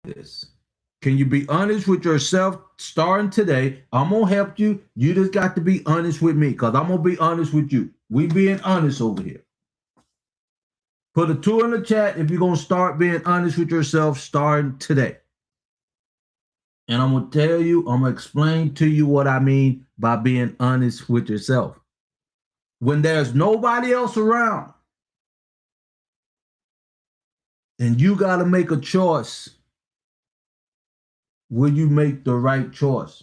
this. Can you be honest with yourself starting today? I'm going to help you. You just got to be honest with me because I'm going to be honest with you. We being honest over here. Put a 2 in the chat if you're going to start being honest with yourself starting today. And I'm going to tell you, I'm going to explain to you what I mean by being honest with yourself. When there's nobody else around and you got to make a choice, will you make the right choice?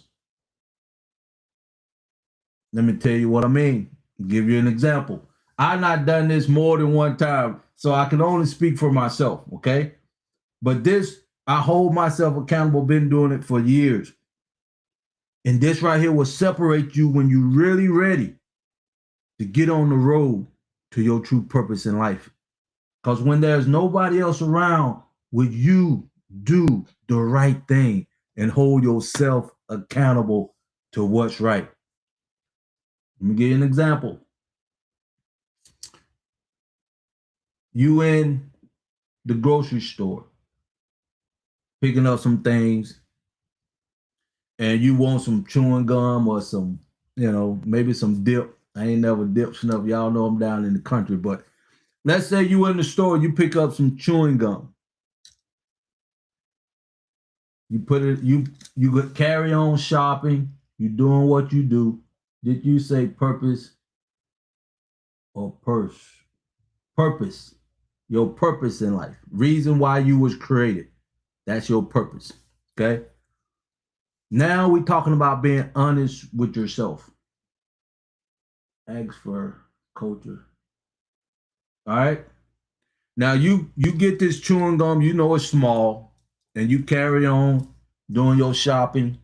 Let me tell you what I mean. I'll give you an example. I've not done this more than one time, so I can only speak for myself, okay? But this, I hold myself accountable, been doing it for years. And this right here will separate you when you're really ready to get on the road to your true purpose in life. Because when there's nobody else around, will you do the right thing and hold yourself accountable to what's right? Let me give you an example. You in the grocery store picking up some things and you want some chewing gum or some, maybe some dip. I ain't never dipped snuff. Y'all know I'm down in the country, but let's say you in the store, you pick up some chewing gum. You put it, you carry on shopping, you doing what you do. Did you say purpose or purse? Purpose. Your purpose in life. Reason why you was created. That's your purpose. Okay? Now we're talking about being honest with yourself. Ask for culture. All right. Now you get this chewing gum, you know it's small, and you carry on doing your shopping,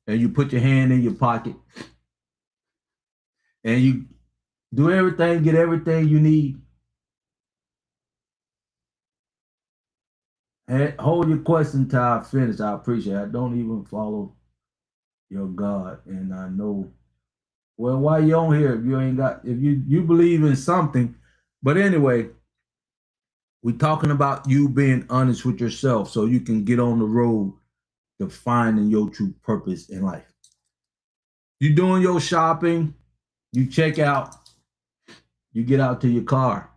and you put your hand in your pocket, and you do everything, get everything you need. And hold your question till I finish. I appreciate it. I don't even follow your God, and I know. Well, why you on here if you ain't got if you believe in something? But anyway, we're talking about you being honest with yourself so you can get on the road to finding your true purpose in life. You doing your shopping, you check out, you get out to your car.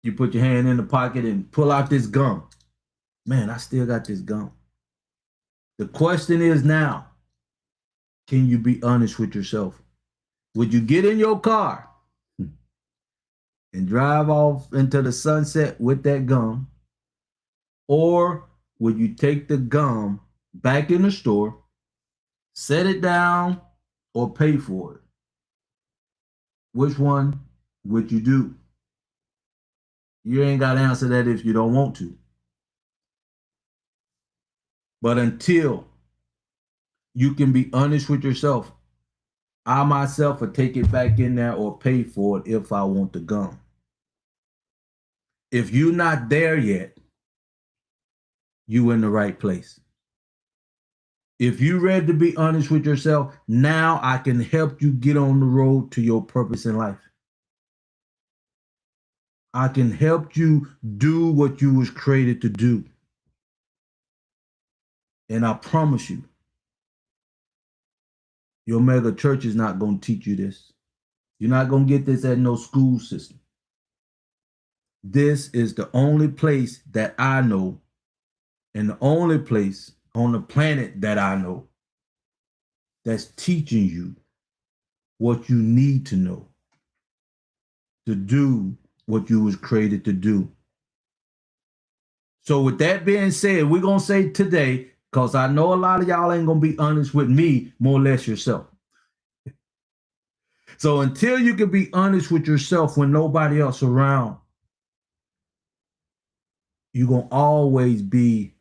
You put your hand in the pocket and pull out this gum. Man, I still got this gum. The question is now, can you be honest with yourself? Would you get in your car and drive off into the sunset with that gum? Or would you take the gum back in the store, set it down, or pay for it? Which one would you do? You ain't got to answer that if you don't want to. But until you can be honest with yourself, I myself will take it back in there or pay for it if I want the gum. If you're not there yet, you in the right place. If you're ready to be honest with yourself, now I can help you get on the road to your purpose in life. I can help you do what you was created to do. And I promise you, your mega church is not going to teach you this. You're not going to get this at no school system. This is the only place that I know and the only place on the planet that I know that's teaching you what you need to know to do what you was created to do. So with that being said, we're going to say today, because I know a lot of y'all ain't going to be honest with me, more or less yourself. So until you can be honest with yourself when nobody else around, you're going to always be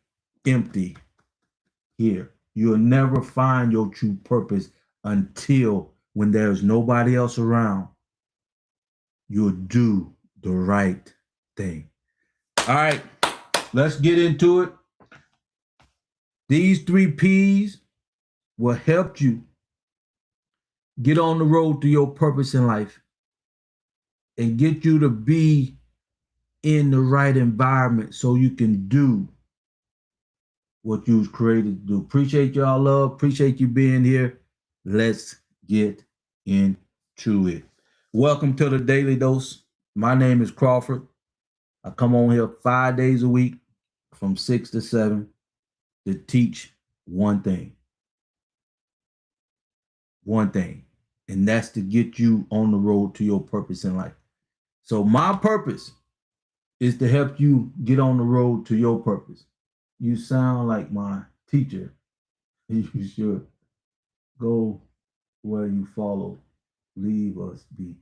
empty here. You'll never find your true purpose until when there's nobody else around, you'll do the right thing. All right, let's get into it. These 3 P's will help you get on the road to your purpose in life and get you to be in the right environment so you can do what you was created to do. Appreciate y'all love. Appreciate you being here. Let's get into it. Welcome to the Daily Dose. My name is Crawford. I come on here 5 days a week from 6 to 7 to teach one thing. One thing. And that's to get you on the road to your purpose in life. So my purpose is to help you get on the road to your purpose. You sound like my teacher. You should go where you follow. Leave us be.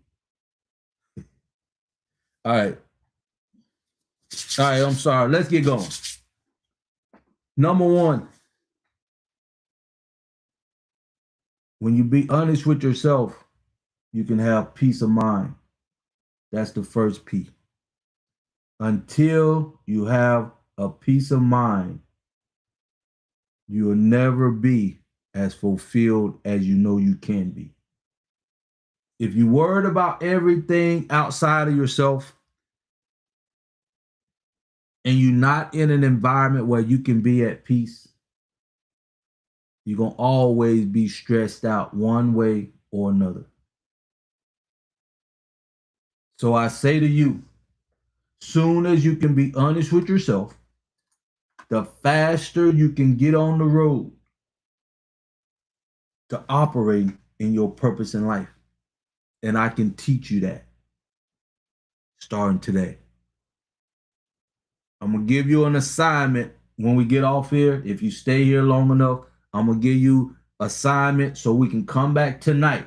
All right. All right, I'm sorry. Let's get going. Number one, when you be honest with yourself, you can have peace of mind. That's the first P. Until you have a peace of mind, you will never be as fulfilled as you know you can be. If you're worried about everything outside of yourself and you're not in an environment where you can be at peace, you're going to always be stressed out one way or another. So I say to you, soon as you can be honest with yourself, the faster you can get on the road to operate in your purpose in life. And I can teach you that starting today. I'm going to give you an assignment when we get off here. If you stay here long enough, I'm going to give you an assignment so we can come back tonight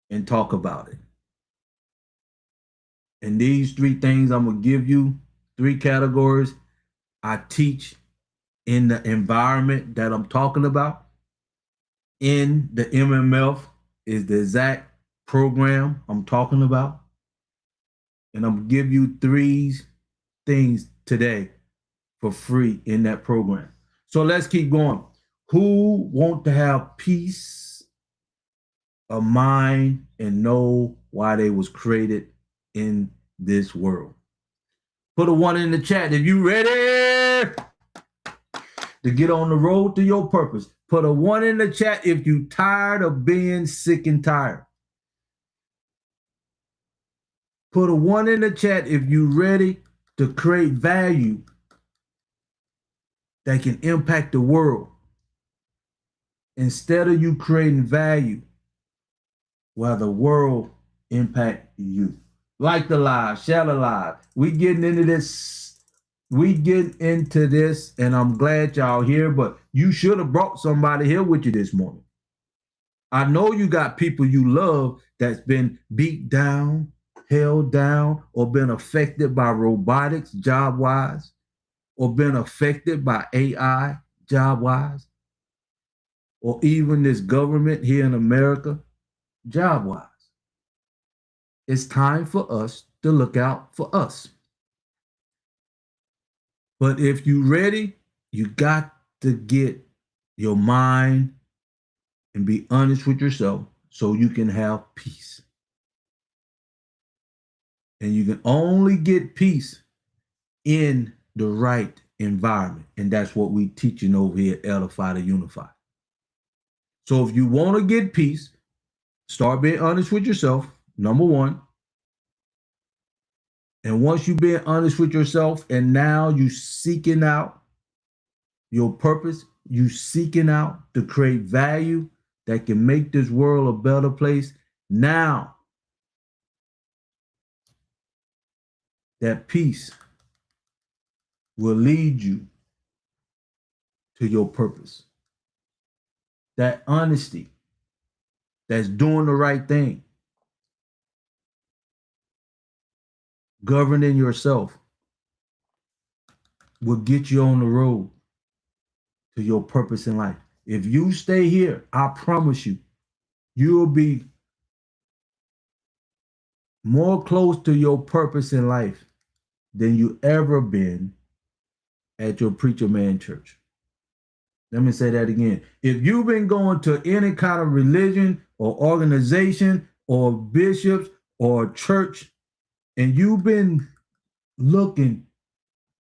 and talk about it. And these 3 things I'm going to give you, 3 categories. I teach in the environment that I'm talking about. In the MMF is the exact program I'm talking about. And I'm going to give you 3 things today for free in that program. So let's keep going. Who want to have peace of mind and know why they was created in this world? Put a 1 in the chat if you ready to get on the road to your purpose. Put a 1 in the chat if you tired of being sick and tired. Put a 1 in the chat if you ready to create value that can impact the world. Instead of you creating value, while the world impact you. Like the live, share the live. We getting into this. And I'm glad y'all here, but you should have brought somebody here with you this morning. I know you got people you love that's been beat down, held down, or been affected by robotics job-wise, or been affected by AI job-wise, or even this government here in America job-wise. It's time for us to look out for us. But if you're ready, you got to get your mind and be honest with yourself so you can have peace. And you can only get peace in the right environment. And that's what we teaching over here at Edify to Unify. So if you want to get peace, start being honest with yourself, number 1. And once you've been honest with yourself and now you seeking out your purpose, you seeking out to create value that can make this world a better place, now that peace will lead you to your purpose. That honesty, that's doing the right thing, governing yourself, will get you on the road to your purpose in life. If you stay here, I promise you, you'll be more close to your purpose in life than you ever been at your preacher man church. Let me say that again. If you've been going to any kind of religion or organization or bishops or church, and you've been looking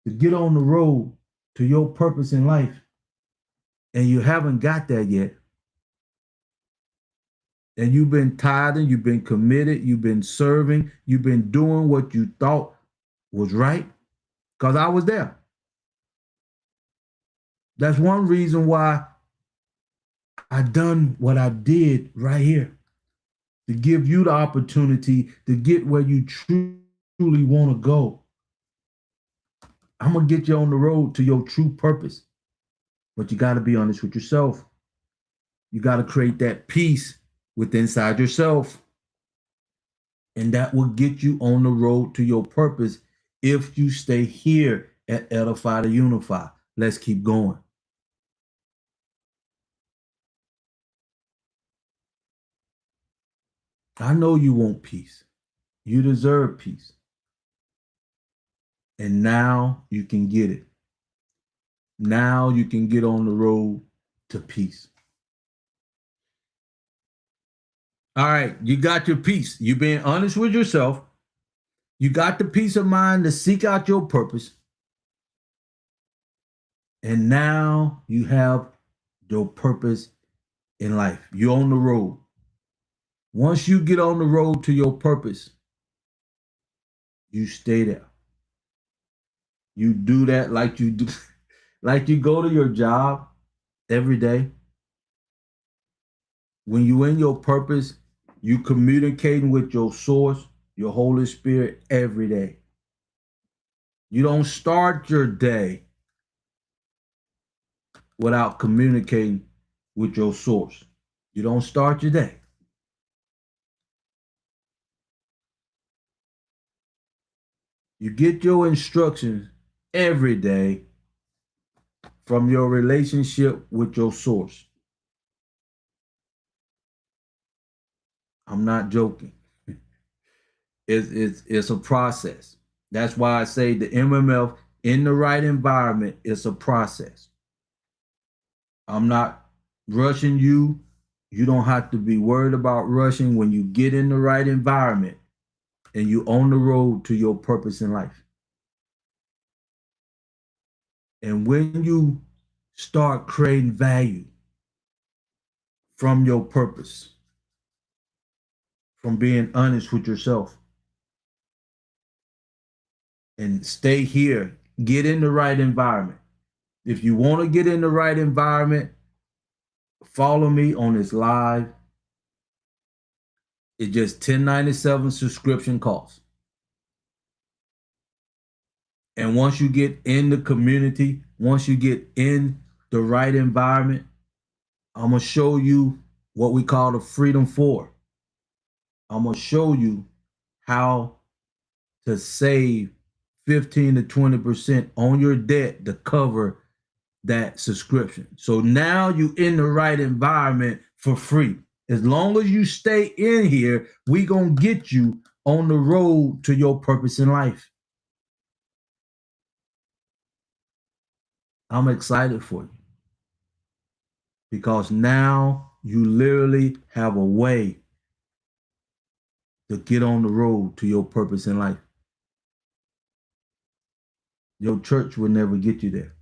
to get on the road to your purpose in life and you haven't got there yet, and you've been tithing, you've been committed, you've been serving, you've been doing what you thought was right, because I was there. That's one reason why I done what I did right here, to give you the opportunity to get where you truly want to go. I'm going to get you on the road to your true purpose, but you got to be honest with yourself. You got to create that peace within inside yourself. And that will get you on the road to your purpose if you stay here at Edify to Unify. Let's keep going. I know you want peace. You deserve peace. And now you can get it. Now you can get on the road to peace. All right, you got your peace. You being honest with yourself. You got the peace of mind to seek out your purpose. And now you have your purpose in life. You're on the road. Once you get on the road to your purpose, you stay there. You do that like you do, like you go to your job every day. When you in your purpose, you communicating with your source, your Holy Spirit every day. You don't start your day without communicating with your source. You don't start your day. You get your instructions every day from your relationship with your source. I'm not joking. It's a process. That's why I say the MMF in the right environment is a process. I'm not rushing you. You don't have to be worried about rushing when you get in the right environment and you on the road to your purpose in life. And when you start creating value from your purpose, from being honest with yourself, and stay here, get in the right environment. If you want to get in the right environment, follow me on this live. It's just $10.97 subscription cost. And once you get in the community, once you get in the right environment, I'm going to show you what we call the Freedom 4. I'm going to show you how to save 15 to 20% on your debt to cover that subscription. So now you in the right environment for free. As long as you stay in here, we going to get you on the road to your purpose in life. I'm excited for you because now you literally have a way to get on the road to your purpose in life. Your church will never get you there.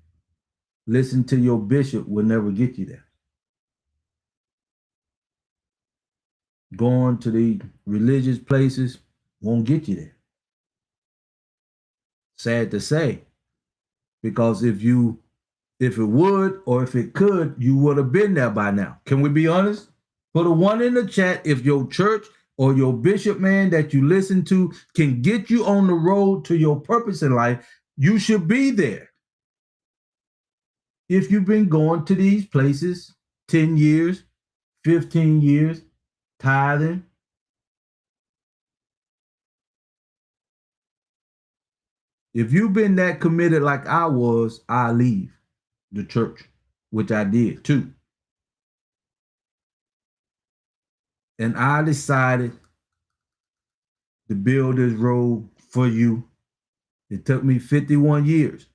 Listen to your bishop will never get you there. Going to the religious places won't get you there. Sad to say, because if it would or if it could, you would have been there by now. Can we be honest? Put a 1 in the chat if your church or your bishop man that you listen to can get you on the road to your purpose in life. You should be there. If you've been going to these places 10 years, 15 years, tithing, if you've been that committed like I was, I leave the church, which I did too. And I decided to build this road for you. It took me 51 years.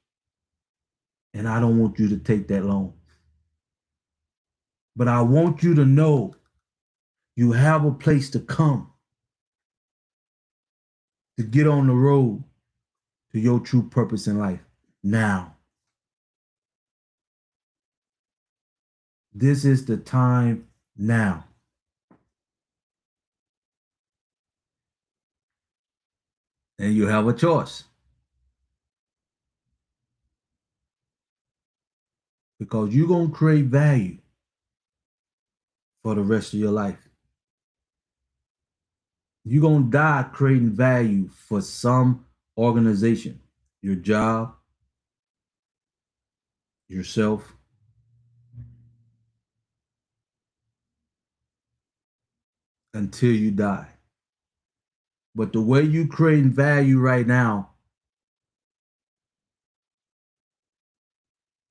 And I don't want you to take that long. But I want you to know you have a place to come to get on the road to your true purpose in life now. This is the time now. And you have a choice. Because you're going to create value for the rest of your life. You're going to die creating value for some organization, your job, yourself, until you die. But the way you creating value right now,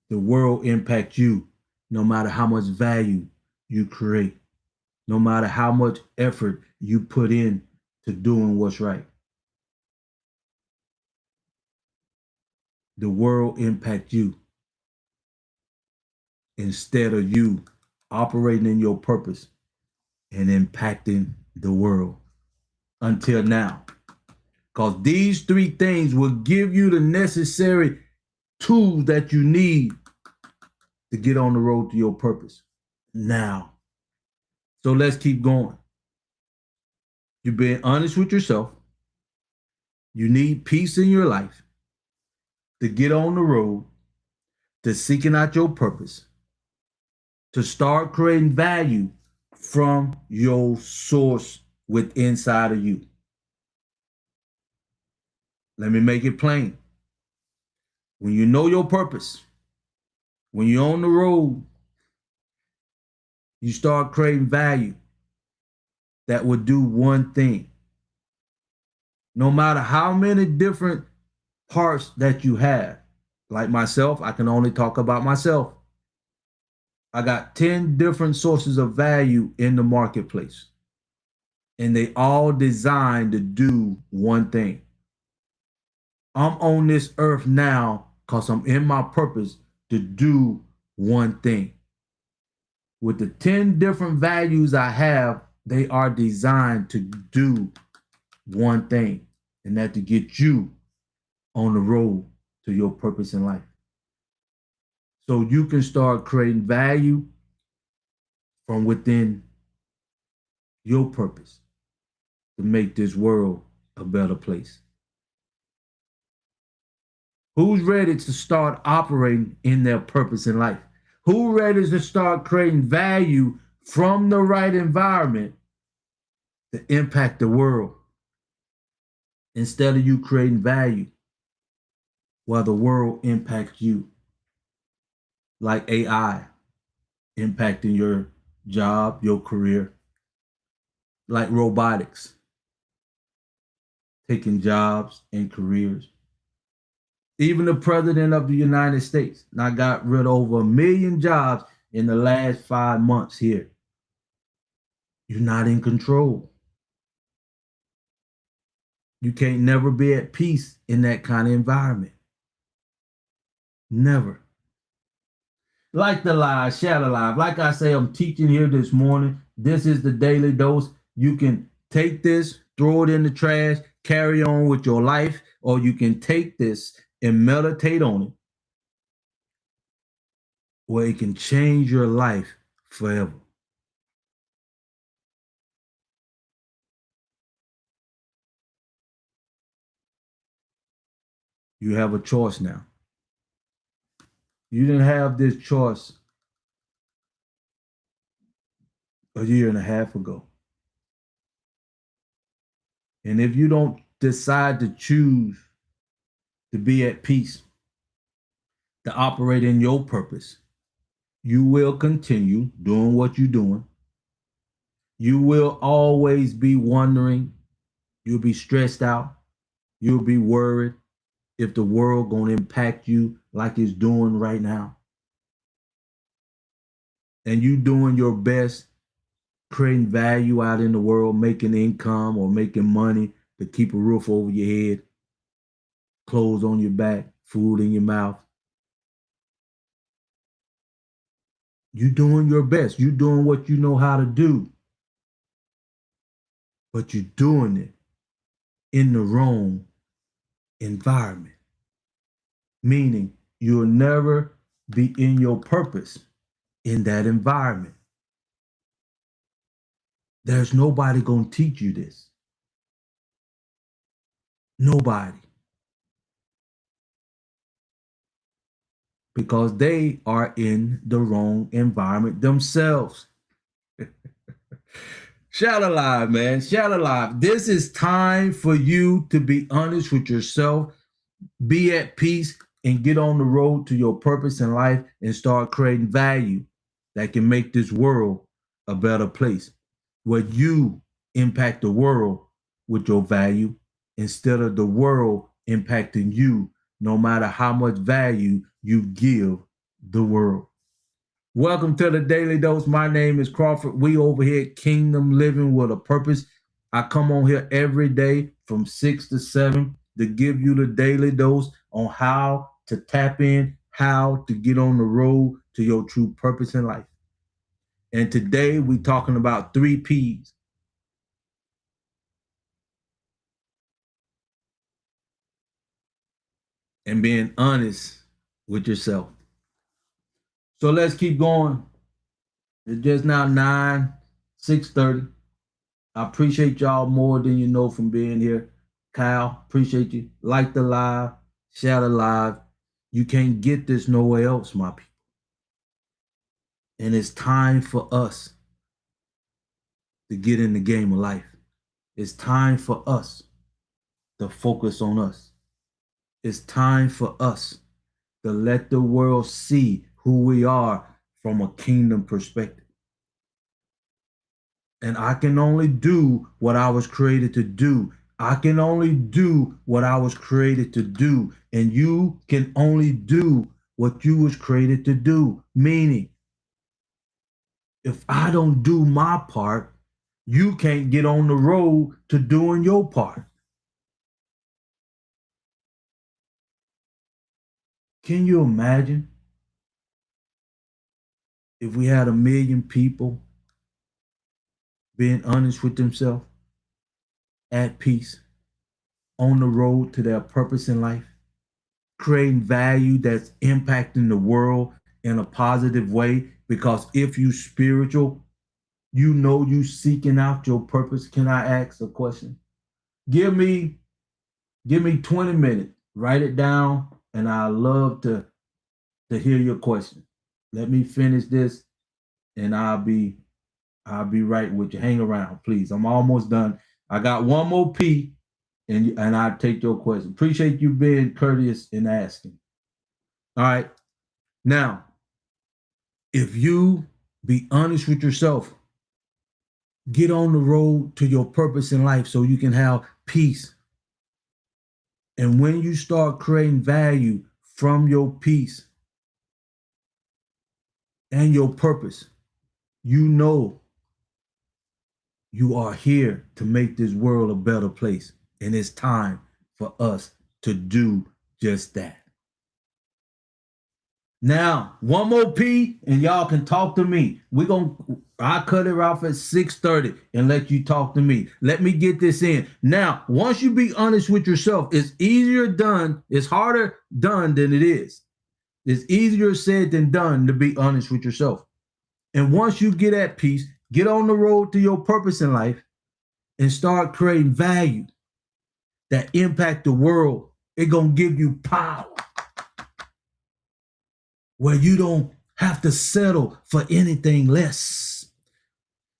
the world impacts you no matter how much value you create, no matter how much effort you put in to doing what's right. The world impacts you instead of you operating in your purpose and impacting the world until now. Because these three things will give you the necessary tools that you need to get on the road to your purpose now. So let's keep going. You're being honest with yourself. You need peace in your life to get on the road to seeking out your purpose, to start creating value from your source within inside of you. Let me make it plain. When you know your purpose, when you're on the road, you start creating value that will do one thing. No matter how many different parts that you have, like myself, I can only talk about myself. I got 10 different sources of value in the marketplace, and they all designed to do one thing. I'm on this earth now because I'm in my purpose to do one thing. With the 10 different values I have, they are designed to do one thing, and that to get you on the road to your purpose in life. So you can start creating value from within your purpose to make this world a better place. Who's ready to start operating in their purpose in life? Who ready to start creating value from the right environment to impact the world instead of you creating value while the world impacts you? Like AI impacting your job, your career, like robotics taking jobs and careers. Even the president of the United States now got rid of over 1 million jobs in the last 5 months here. You're not in control. You can't never be at peace in that kind of environment. Never. Like the live, share the live. Like I say, I'm teaching here this morning. This is the daily dose. You can take this, throw it in the trash, carry on with your life, or you can take this and meditate on it, where it can change your life forever. You have a choice now. You didn't have this choice a year and a half ago. And if you don't decide to choose to be at peace, to operate in your purpose, you will continue doing what you're doing. You will always be wondering. You'll be stressed out. You'll be worried if the world gonna impact you like it's doing right now. And you doing your best, creating value out in the world, making income or making money to keep a roof over your head, clothes on your back, food in your mouth. You doing your best. You doing what you know how to do. But you're doing it in the wrong environment, meaning you'll never be in your purpose in that environment. There's nobody going to teach you this. Nobody. Because they are in the wrong environment themselves. Shout alive, man. Shout alive. This is time for you to be honest with yourself, be at peace, and get on the road to your purpose in life and start creating value that can make this world a better place, where you impact the world with your value instead of the world impacting you, no matter how much value you give the world. Welcome to the Daily Dose. My name is Crawford. We over here at Kingdom Living with a Purpose. I come on here every day from 6 to 7 to give you the daily dose on how to tap in, how to get on the road to your true purpose in life. And today we're talking about 3 P's. And being honest with yourself. So let's keep going. It's just now 6:30. I appreciate y'all more than you know from being here. Kyle, appreciate you. Like the live, share the live. You can't get this nowhere else, my people. And it's time for us to get in the game of life. It's time for us to focus on us. It's time for us to let the world see who we are from a kingdom perspective. And I can only do what I was created to do. I can only do what I was created to do. And you can only do what you was created to do. Meaning, if I don't do my part, you can't get on the road to doing your part. Can you imagine if we had 1 million people being honest with themselves, at peace, on the road to their purpose in life, creating value that's impacting the world in a positive way? Because if you spiritual, you know you seeking out your purpose. Can I ask a question? Give me 20 minutes. Write it down, and I love to hear your question. Let me finish this, and I'll be right with you. Hang around, please. I'm almost done. I got one more P, and I'll take your question. Appreciate you being courteous in asking. All right. Now, if you be honest with yourself, get on the road to your purpose in life so you can have peace. And when you start creating value from your peace and your purpose, you know you are here to make this world a better place. And it's time for us to do just that. Now, one more P, and y'all can talk to me. I'll cut it off at 6:30 and let you talk to me. Let me get this in. Now, once you be honest with yourself, it's easier done. It's harder done than it is. It's easier said than done to be honest with yourself. And once you get at peace, get on the road to your purpose in life and start creating value that impact the world. It's going to give you power where you don't have to settle for anything less.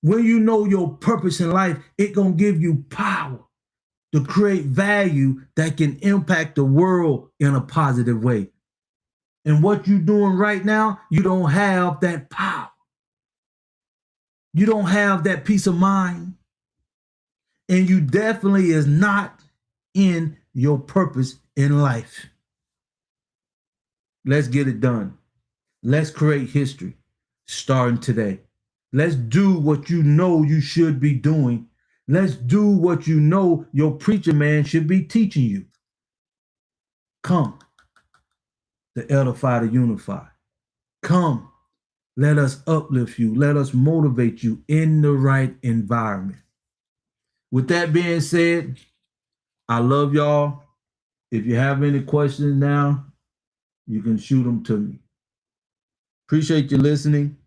When you know your purpose in life, it's going to give you power to create value that can impact the world in a positive way. And what you're doing right now, you don't have that power. You don't have that peace of mind. And you definitely is not in your purpose in life. Let's get it done. Let's create history starting today. Let's do what you know you should be doing. Let's do what you know your preacher man should be teaching you. Come to edify, to unify. Come, let us uplift you. Let us motivate you in the right environment. With that being said, I love y'all. If you have any questions now, you can shoot them to me. Appreciate you listening.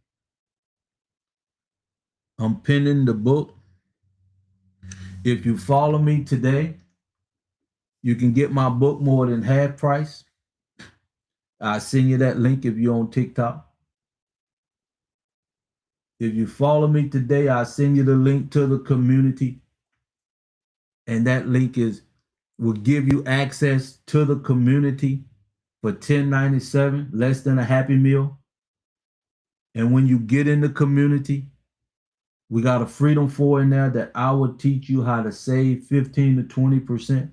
I'm pinning the book. If you follow me today, you can get my book more than half price. I'll send you that link if you're on TikTok. If you follow me today, I'll send you the link to the community. And that link will give you access to the community for $10.97, less than a Happy Meal. And when you get in the community, we got a Freedom 4 in there that I will teach you how to save 15 to 20%.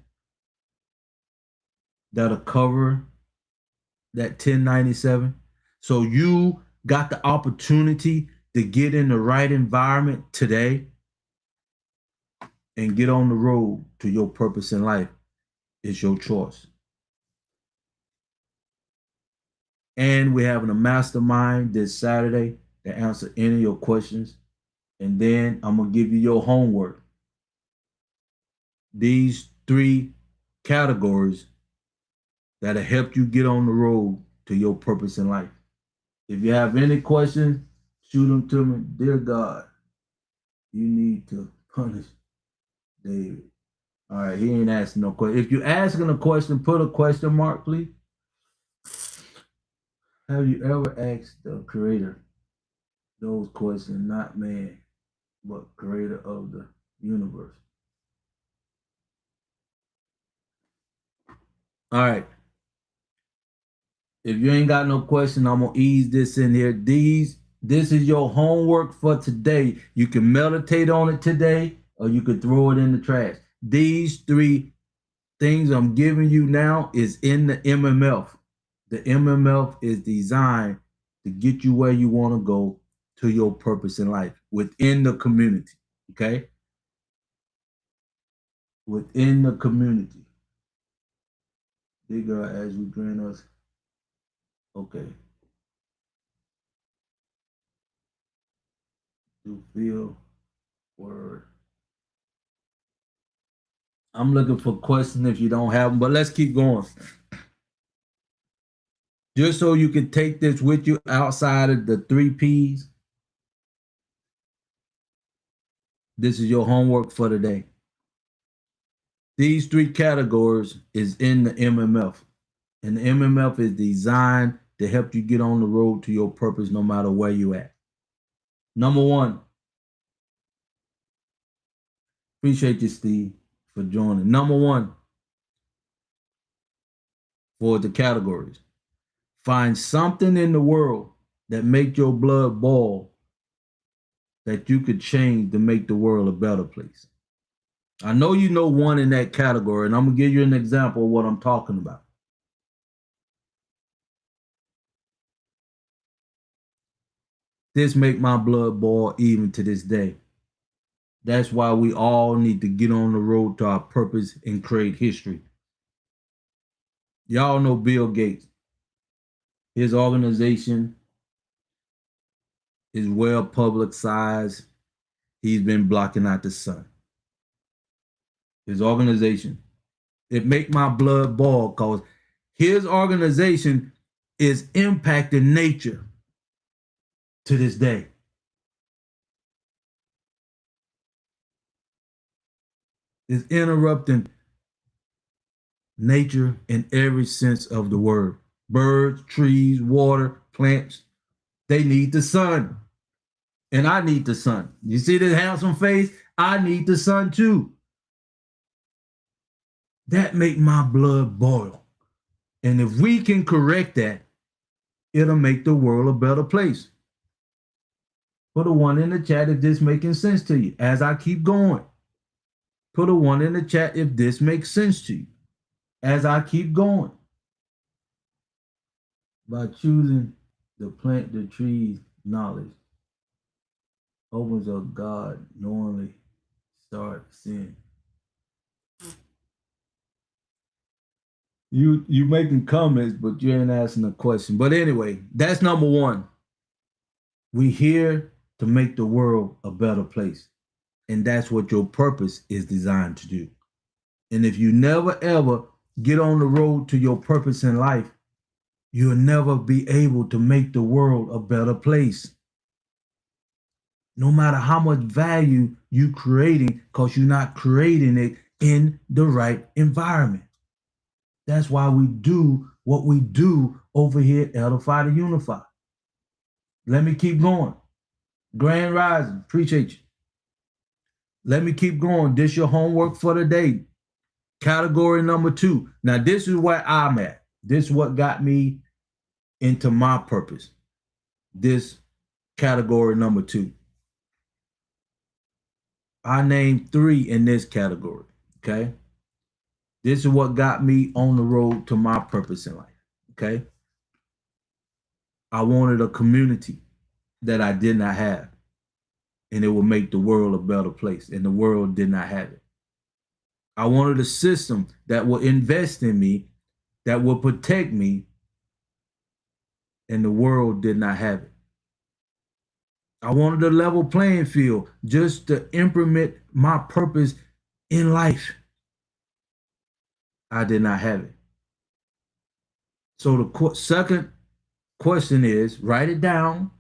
That'll cover that $10.97. So you got the opportunity to get in the right environment today and get on the road to your purpose in life. It's your choice. And we're having a mastermind this Saturday to answer any of your questions. And then I'm going to give you your homework. These 3 categories that'll help you get on the road to your purpose in life. If you have any questions, shoot them to me. Dear God, you need to punish David. All right, he ain't asking no question. If you're asking a question, put a question mark, please. Have you ever asked the creator those questions? Not man, but creator of the universe. All right. If you ain't got no question, I'm gonna ease this in here. This is your homework for today. You can meditate on it today, or you could throw it in the trash. These 3 things I'm giving you now is in the MMF. The MMF is designed to get you where you want to go to your purpose in life within the community. Okay? Within the community. Bigger as we grant us. Okay. To feel word. I'm looking for questions if you don't have them, but let's keep going. Just so you can take this with you outside of the 3 P's. This is your homework for today. These 3 categories is in the MMF. And the MMF is designed to help you get on the road to your purpose no matter where you at. Number 1. Appreciate you, Steve, for joining. Number 1 for the categories. Find something in the world that make your blood boil that you could change to make the world a better place. I know you know one in that category, and I'm going to give you an example of what I'm talking about. This make my blood boil even to this day. That's why we all need to get on the road to our purpose and create history. Y'all know Bill Gates. His organization is well publicized. He's been blocking out the sun. His organization. It make my blood boil because his organization is impacting nature to this day. It's interrupting nature in every sense of the word. Birds, trees, water, plants, they need the sun. And I need the sun. You see this handsome face? I need the sun too. That make my blood boil. And if we can correct that, it'll make the world a better place. Put a 1 in the chat if this making sense to you. As I keep going, put a 1 in the chat if this makes sense to you. As I keep going. By choosing to plant the trees, knowledge opens up God knowingly start sin. You making comments, but you ain't asking a question. But anyway, that's number 1. We here to make the world a better place. And that's what your purpose is designed to do. And if you never ever get on the road to your purpose in life, you'll never be able to make the world a better place. No matter how much value you creating, because you're not creating it in the right environment. That's why we do what we do over here at Edify to Unify. Let me keep going. Grand Rising, appreciate you. Let me keep going. This your homework for the day. Category number 2. Now, this is where I'm at. This is what got me into my purpose. This category number 2. I named 3 in this category, okay? This is what got me on the road to my purpose in life, okay? I wanted a community that I did not have, and it would make the world a better place, and the world did not have it. I wanted a system that would invest in me, that would protect me, and the world did not have it. I wanted a level playing field just to implement my purpose in life. I did not have it. So the second question is, write it down.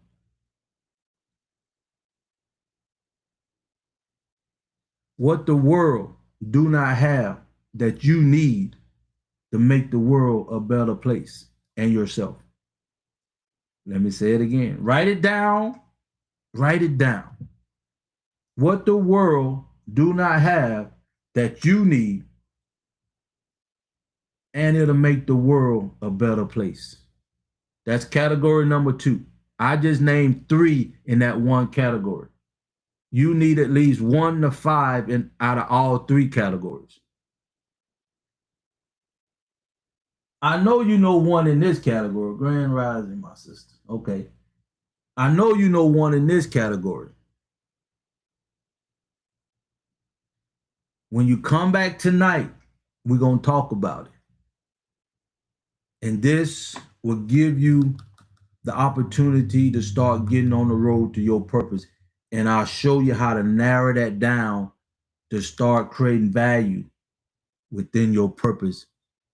What the world do not have that you need to make the world a better place and yourself. Let me say it again. Write it down. Write it down. What the world do not have that you need, and it'll make the world a better place. That's category number 2. I just named 3 in that one category. You need at least 1 to 5 out of all 3 categories. I know you know 1 in this category. Grand Rising, my sister. Okay. I know you know 1 in this category. When you come back tonight, we're going to talk about it. And this will give you the opportunity to start getting on the road to your purpose. And I'll show you how to narrow that down to start creating value within your purpose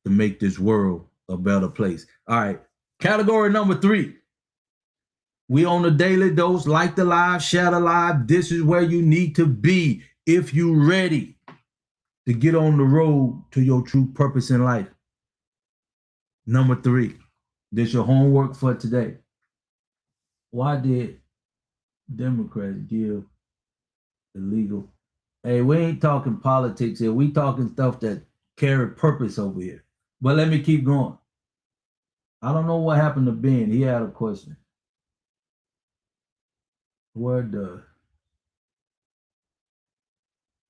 to make this world a better place. All right. Category number 3. We on a daily dose, like the live, share the live. This is where you need to be if you're ready to get on the road to your true purpose in life. Number 3, this your homework for today. Why did Democrats give illegal? Hey, we ain't talking politics here. We talking stuff that carry purpose over here. But let me keep going. I don't know what happened to Ben. He had a question.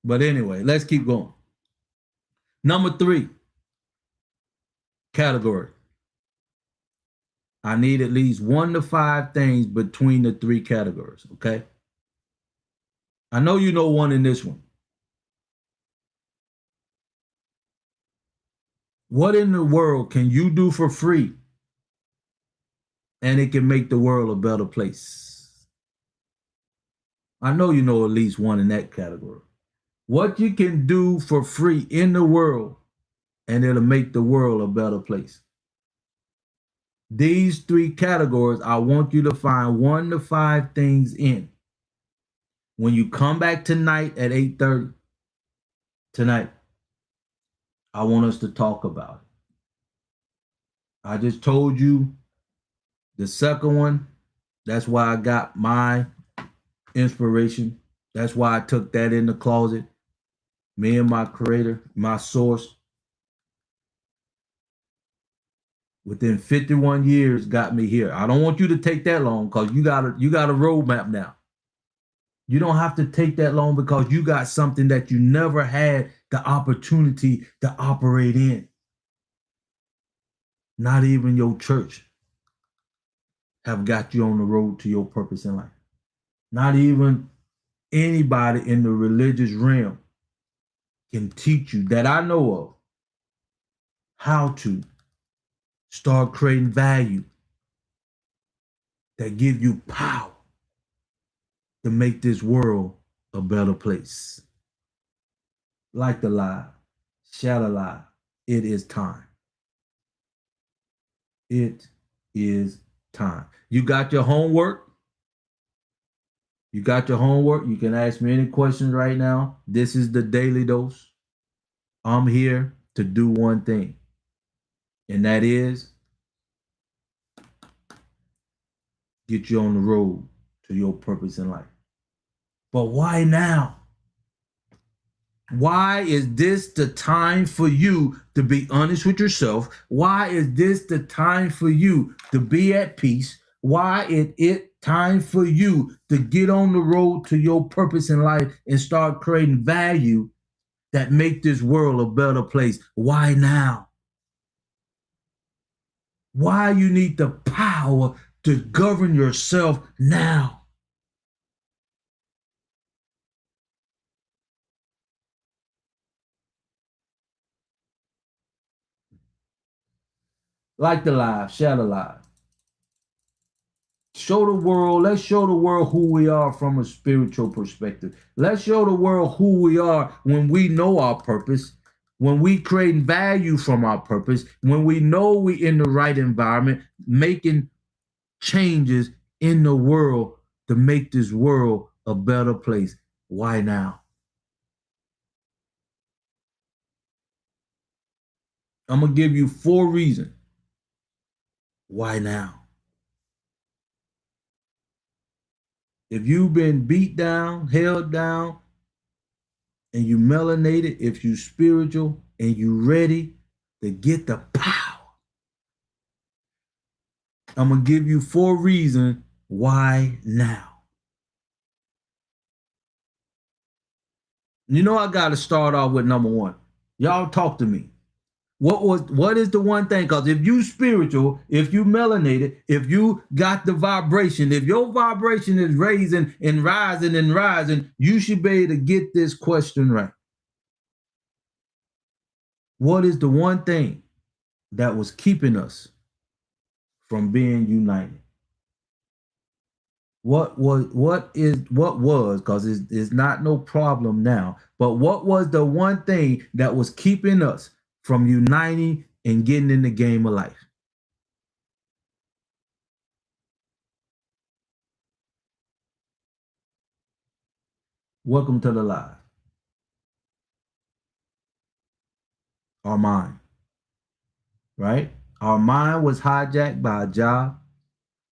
But anyway, let's keep going. Number 3 category. I need at least 1 to 5 things between the 3 categories, okay? I know you know 1 in this one. What in the world can you do for free and it can make the world a better place? I know you know at least 1 in that category. What you can do for free in the world and it'll make the world a better place. These 3 categories, I want you to find 1 to 5 things in. When you come back tonight at 8:30, tonight, I want us to talk about it. I just told you the second one, that's why I got my inspiration. That's why I took that in the closet. Me and my creator, my source, within 51 years got me here. I don't want you to take that long because you got a roadmap now. You don't have to take that long because you got something that you never had the opportunity to operate in. Not even your church have got you on the road to your purpose in life. Not even anybody in the religious realm can teach you, that I know of, how to start creating value that give you power to make this world a better place. Like the live, share the live. It is time. It is time. You got your homework? You got your homework? You can ask me any questions right now. This is the Daily Dose. I'm here to do one thing, and that is get you on the road to your purpose in life. But why now? Why is this the time for you to be honest with yourself? Why is this the time for you to be at peace? Why is it time for you to get on the road to your purpose in life and start creating value that make this world a better place? Why now? Why you need the power to govern yourself now? Like the live, share the live. Show the world, let's show the world who we are from a spiritual perspective. Let's show the world who we are when we know our purpose, when we create value from our purpose, when we know we in the right environment, making changes in the world to make this world a better place. Why now? I'm going to give you 4 reasons. Why now? If you've been beat down, held down, and you melanated, if you spiritual and you ready to get the power, I'm going to give you 4 reasons why now. You know, I got to start off with number 1. Y'all talk to me. What is the one thing? Because if you spiritual, if you melanated, if you got the vibration, if your vibration is raising and rising and rising, you should be able to get this question right. What is the one thing that was keeping us from being united? What was, because it's not no problem now, but what was the one thing that was keeping us from uniting and getting in the game of life? Welcome to the live. Our mind, right? Our mind was hijacked by a job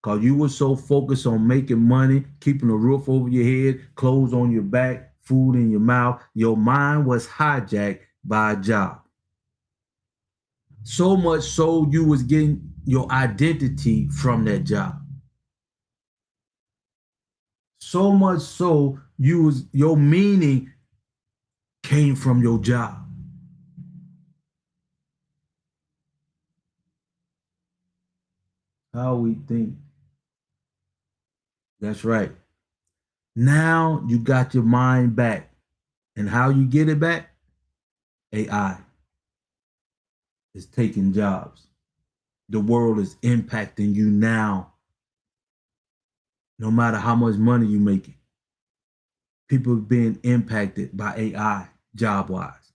because you were so focused on making money, keeping a roof over your head, clothes on your back, food in your mouth. Your mind was hijacked by a job. So much so you was getting your identity from that job. So much so your meaning came from your job. How we think. That's right. Now you got your mind back. And how you get it back? AI is taking jobs. The world is impacting you now. No matter how much money you making. People being impacted by AI job-wise.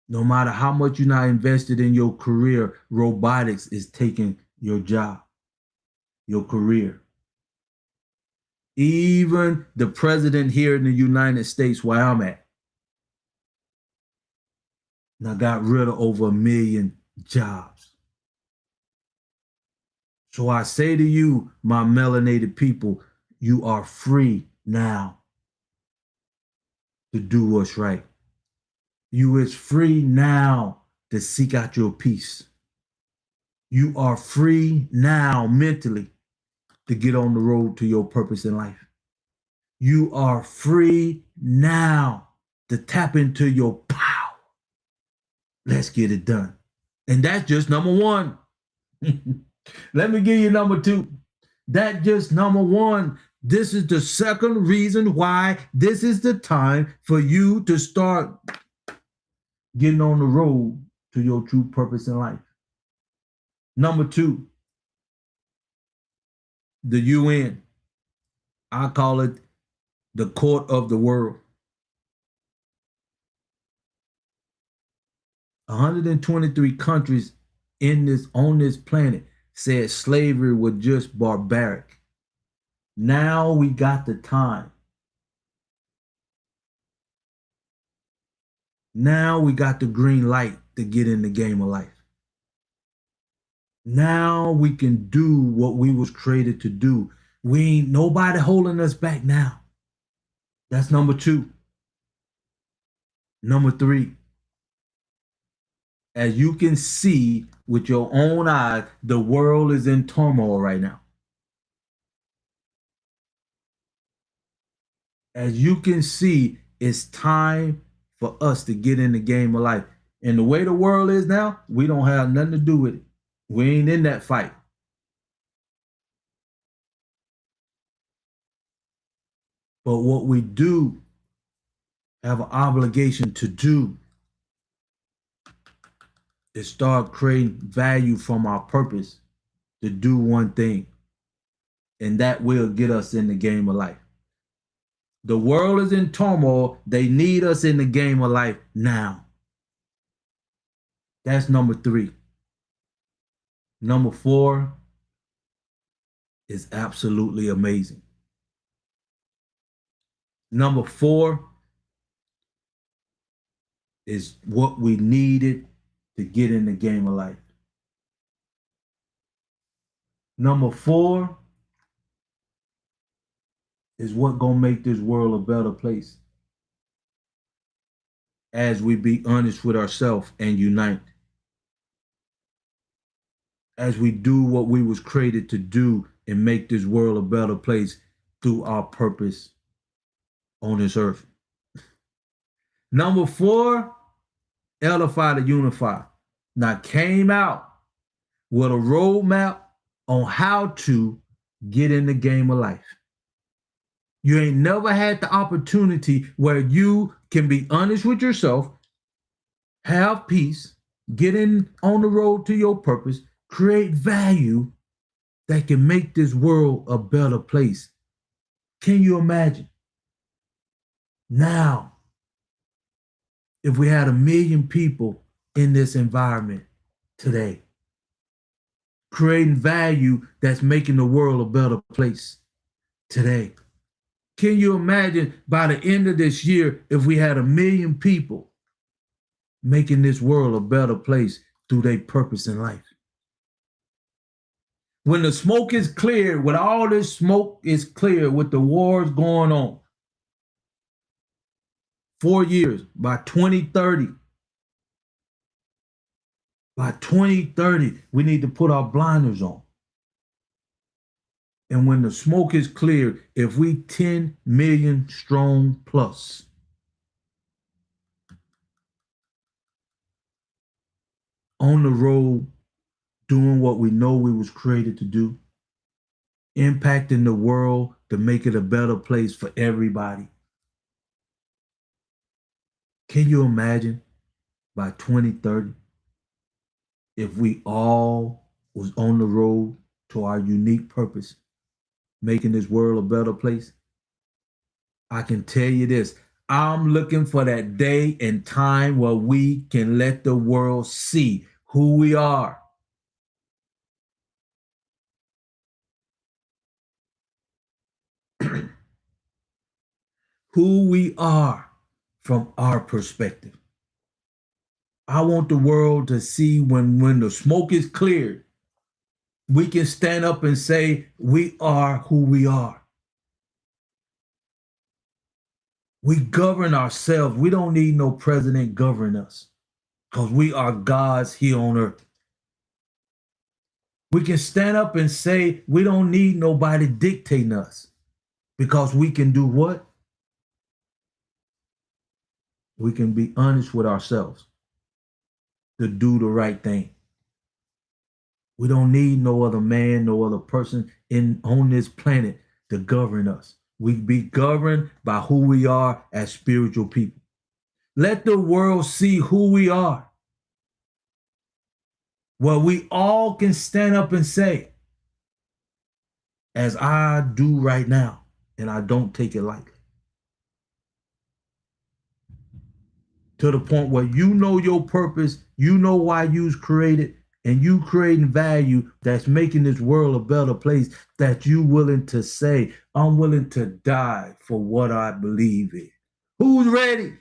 No matter how much you're not invested in your career, robotics is taking your job, your career. Even the president here in the United States, where I'm at, now got rid of over 1 million jobs. So I say to you, my melanated people, you are free now to do what's right. You is free now to seek out your peace. You are free now mentally to get on the road to your purpose in life. You are free now to tap into your power. Let's get it done. And that's just number 1. Let me give you number 2. That's just number 1. This is the second reason why this is the time for you to start getting on the road to your true purpose in life. Number 2, the UN. I call it the court of the world. 123 countries on this planet said slavery was just barbaric. Now we got the time. Now we got the green light to get in the game of life. Now we can do what we was created to do. We ain't nobody holding us back now. That's number 2. Number 3, as you can see with your own eyes, the world is in turmoil right now. As you can see, it's time for us to get in the game of life. And the way the world is now, we don't have nothing to do with it. We ain't in that fight. But what we do have an obligation to do is start creating value from our purpose to do one thing. And that will get us in the game of life. The world is in turmoil. They need us in the game of life now. That's number 3. Number 4 is absolutely amazing. Number 4 is what we needed to get in the game of life. Number 4 is what gonna make this world a better place as we be honest with ourselves and unite. As we do what we was created to do and make this world a better place through our purpose on this earth. Number 4, edify to unify. Now came out with a roadmap on how to get in the game of life. You ain't never had the opportunity where you can be honest with yourself, have peace, get in on the road to your purpose, create value that can make this world a better place. Can you imagine? Now, if we had 1 million people in this environment today, creating value that's making the world a better place today. Can you imagine by the end of this year if we had 1 million people making this world a better place through their purpose in life? When the smoke is cleared, when all this smoke is cleared with the wars going on, 4 years, by 2030, we need to put our blinders on. And when the smoke is cleared, if we 10 million strong plus, on the road, doing what we know we was created to do, impacting the world to make it a better place for everybody. Can you imagine by 2030 if we all was on the road to our unique purpose, making this world a better place? I can tell you this, I'm looking for that day and time where we can let the world see who we are. Who we are from our perspective. I want the world to see when the smoke is cleared, we can stand up and say, we are who we are. We govern ourselves. We don't need no president governing us because we are God's here on earth. We can stand up and say we don't need nobody dictating us because we can do what? We can be honest with ourselves to do the right thing. We don't need no other man, no other person on this planet to govern us. We be governed by who we are as spiritual people. Let the world see who we are. Well, we all can stand up and say, as I do right now, and I don't take it lightly, to the point where you know your purpose, you know why you was created, and you creating value that's making this world a better place, that you willing to say, I'm willing to die for what I believe in. Who's ready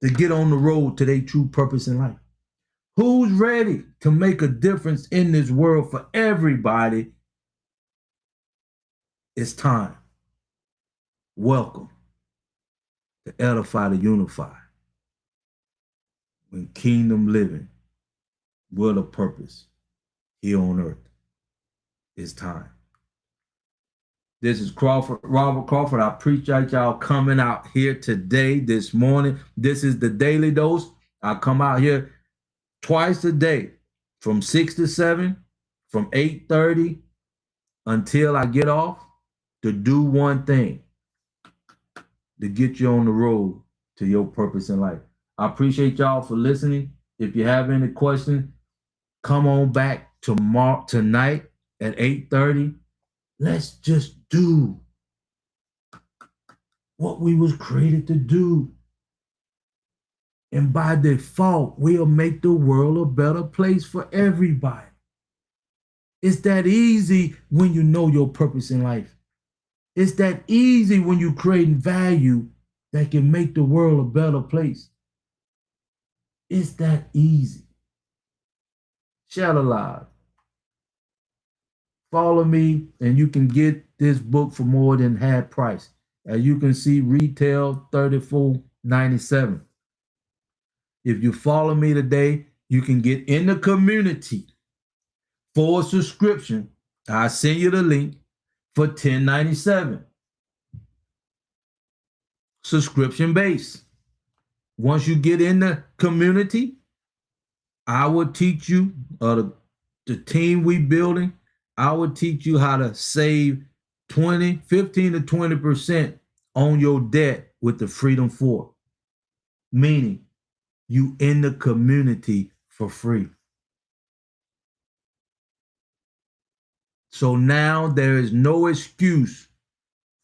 to get on the road to their true purpose in life? Who's ready to make a difference in this world for everybody? It's time. Welcome to Edify to Unify. When kingdom living with a purpose here on earth. It's time. This is Robert Crawford. I appreciate y'all coming out here today, this morning. This is the Daily Dose. I come out here twice a day from 6 to 7, from 8:30 until I get off, to do one thing, to get you on the road to your purpose in life. I appreciate y'all for listening. If you have any questions, come on back tonight at 8:30. Let's just do what we was created to do. And by default, we'll make the world a better place for everybody. It's that easy when you know your purpose in life. It's that easy when you're creating value that can make the world a better place. It's that easy. Share the live. Follow me, and you can get this book for more than half price. As you can see, retail $34.97. If you follow me today, you can get in the community for a subscription. I'll send you the link for $10.97. Subscription base. Once you get in the community, I will teach you, the team we building, I will teach you how to save 15 to 20% on your debt with the Freedom 4. Meaning, you in the community for free. So now there is no excuse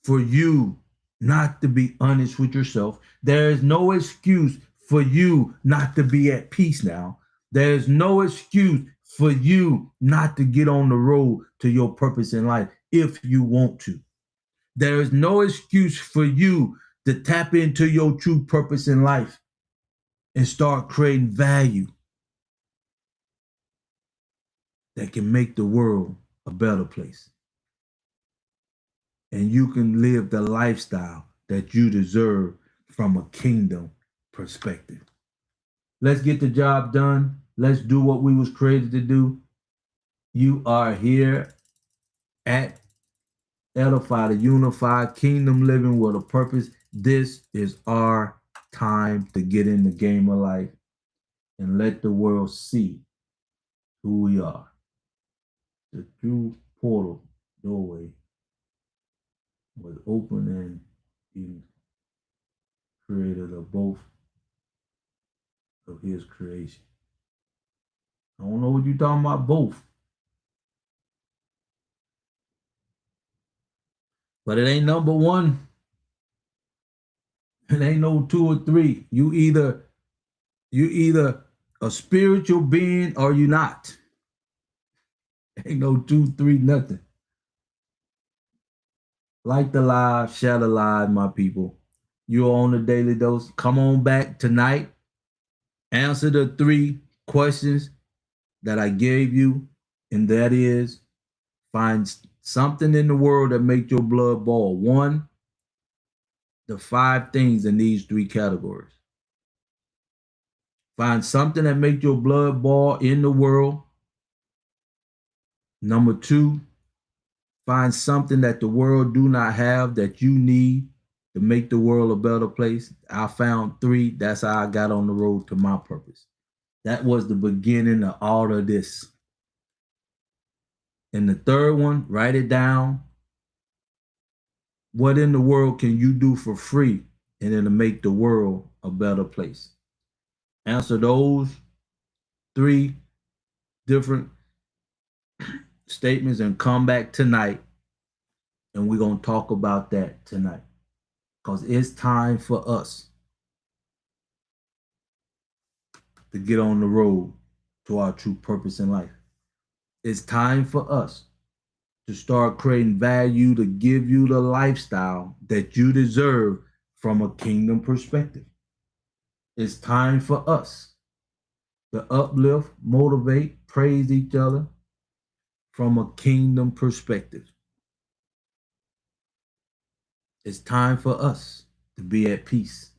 for you not to be honest with yourself. There is no excuse for you not to be at peace now. There is no excuse for you not to get on the road to your purpose in life if you want to. There is no excuse for you to tap into your true purpose in life and start creating value that can make the world a better place. And you can live the lifestyle that you deserve from a kingdom perspective. Let's get the job done. Let's do what we was created to do. You are here at Edify to Unify, kingdom living with a purpose. This is our time to get in the game of life and let the world see who we are. The true portal doorway was open, and he created of both of his creation. I don't know what you're talking about, both. But it ain't number one. It ain't no 2 or 3. You either a spiritual being or you not. Ain't no 2, 3, nothing. Like the live, share the live, my people. You're on the Daily Dose. Come on back tonight. Answer the 3 questions that I gave you, and that is, find something in the world that makes your blood boil. 1, the 5 things in these 3 categories. Find something that makes your blood boil in the world. Number 2, find something that the world do not have that you need to make the world a better place. I found 3. That's how I got on the road to my purpose. That was the beginning of all of this. And the 3rd one, write it down. What in the world can you do for free and it'll make the world a better place? Answer those 3 different statements and come back tonight, and we're going to talk about that tonight, because it's time for us to get on the road to our true purpose in life. It's time for us to start creating value to give you the lifestyle that you deserve from a kingdom perspective. It's time for us to uplift, motivate, praise each other from a kingdom perspective. It's time for us to be at peace.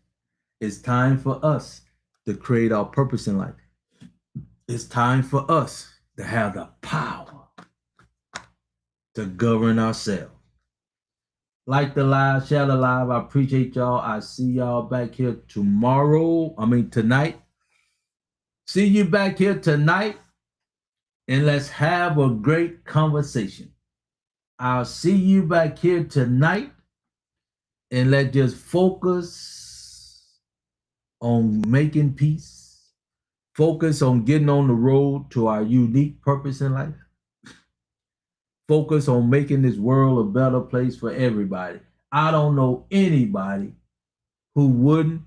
It's time for us to create our purpose in life. It's time for us to have the power to govern ourselves. Like the live, share the live. I appreciate y'all. I see y'all back here tonight. See you back here tonight, and let's have a great conversation. I'll see you back here tonight, and let's just focus on making peace. Focus on getting on the road to our unique purpose in life. Focus on making this world a better place for everybody. I don't know anybody who wouldn't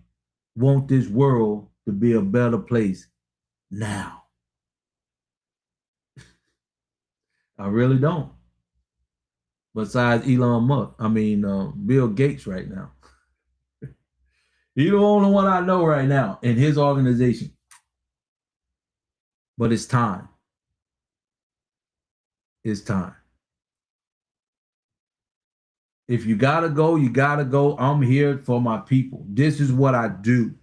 want this world to be a better place now. I really don't. Besides Elon Musk, Bill Gates right now. He's the only one I know right now in his organization. But it's time. It's time. If you gotta go, you gotta go. I'm here for my people. This is what I do.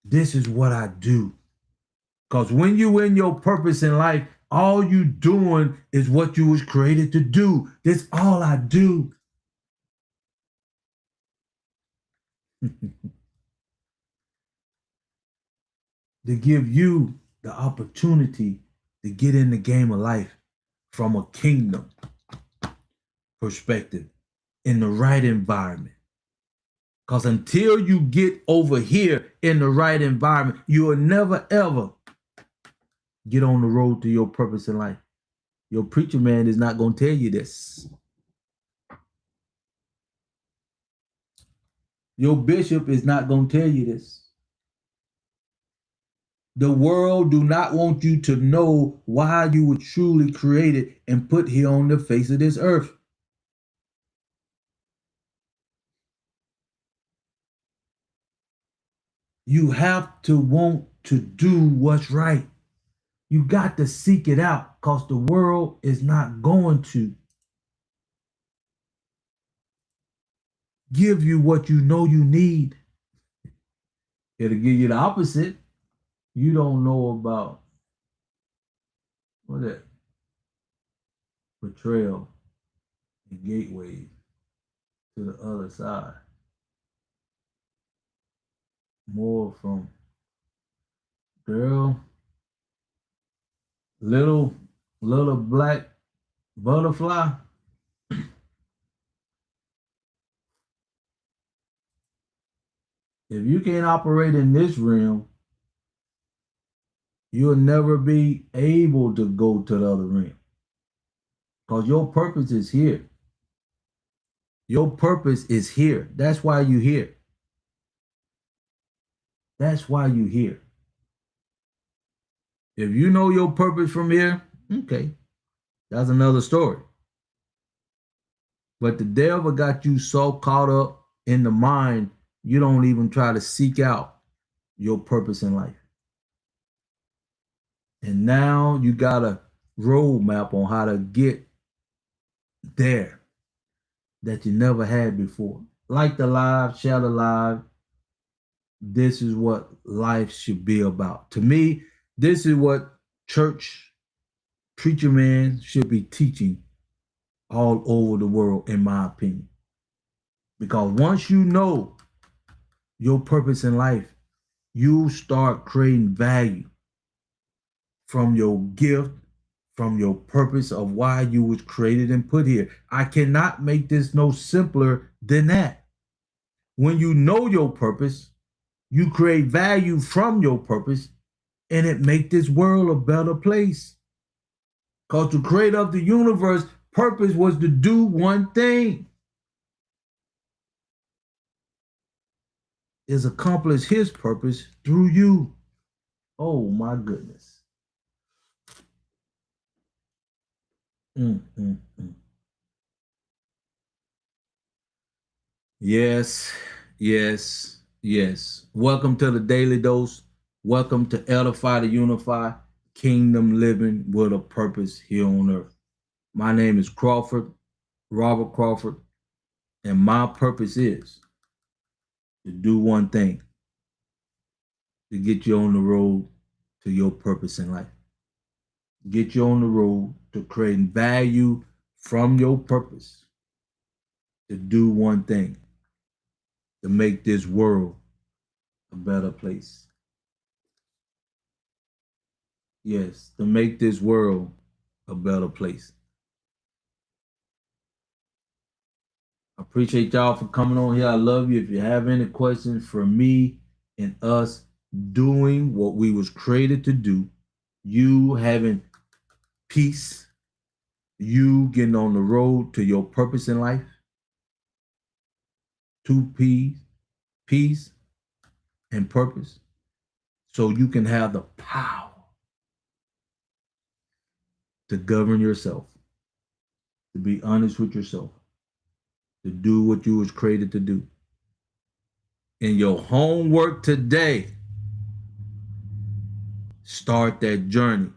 This is what I do. Because when you in your purpose in life, all you doing is what you was created to do. That's all I do. To give you the opportunity to get in the game of life from a kingdom perspective in the right environment. Because until you get over here in the right environment, you will never, ever get on the road to your purpose in life. Your preacher man is not going to tell you this. Your bishop is not going to tell you this. The world do not want you to know why you were truly created and put here on the face of this earth. You have to want to do what's right. You got to seek it out because the world is not going to give you what you know you need. It'll give you the opposite. You don't know about what that betrayal and gateways to the other side. More from girl, little black butterfly. If you can't operate in this realm, you'll never be able to go to the other realm. Because your purpose is here. Your purpose is here. That's why you're here. That's why you're here. If you know your purpose from here, okay, that's another story. But the devil got you so caught up in the mind, you don't even try to seek out your purpose in life. And now you got a roadmap on how to get there that you never had before. Like the live, share the live. This is what life should be about. To me, this is what church preacher man should be teaching all over the world, in my opinion. Because once you know your purpose in life, you start creating value from your gift, from your purpose of why you was created and put here. I cannot make this no simpler than that. When you know your purpose, you create value from your purpose, and it make this world a better place. Because the creator of the universe purpose was to do one thing, is accomplish his purpose through you. Oh my goodness. Mm, mm, mm. Yes, yes, yes. Welcome to the Daily Dose. Welcome to Edify to Unify, Kingdom Living with a Purpose here on earth. My name is Crawford, Robert Crawford, and my purpose is to do one thing, to get you on the road to your purpose in life. Get you on the road to creating value from your purpose, to do one thing, to make this world a better place. Yes, to make this world a better place. I appreciate y'all for coming on here. I love you. If you have any questions for me and us doing what we was created to do, you having peace, you getting on the road to your purpose in life, two P's, peace and purpose, so you can have the power to govern yourself, to be honest with yourself, to do what you was created to do. In your homework today, start that journey.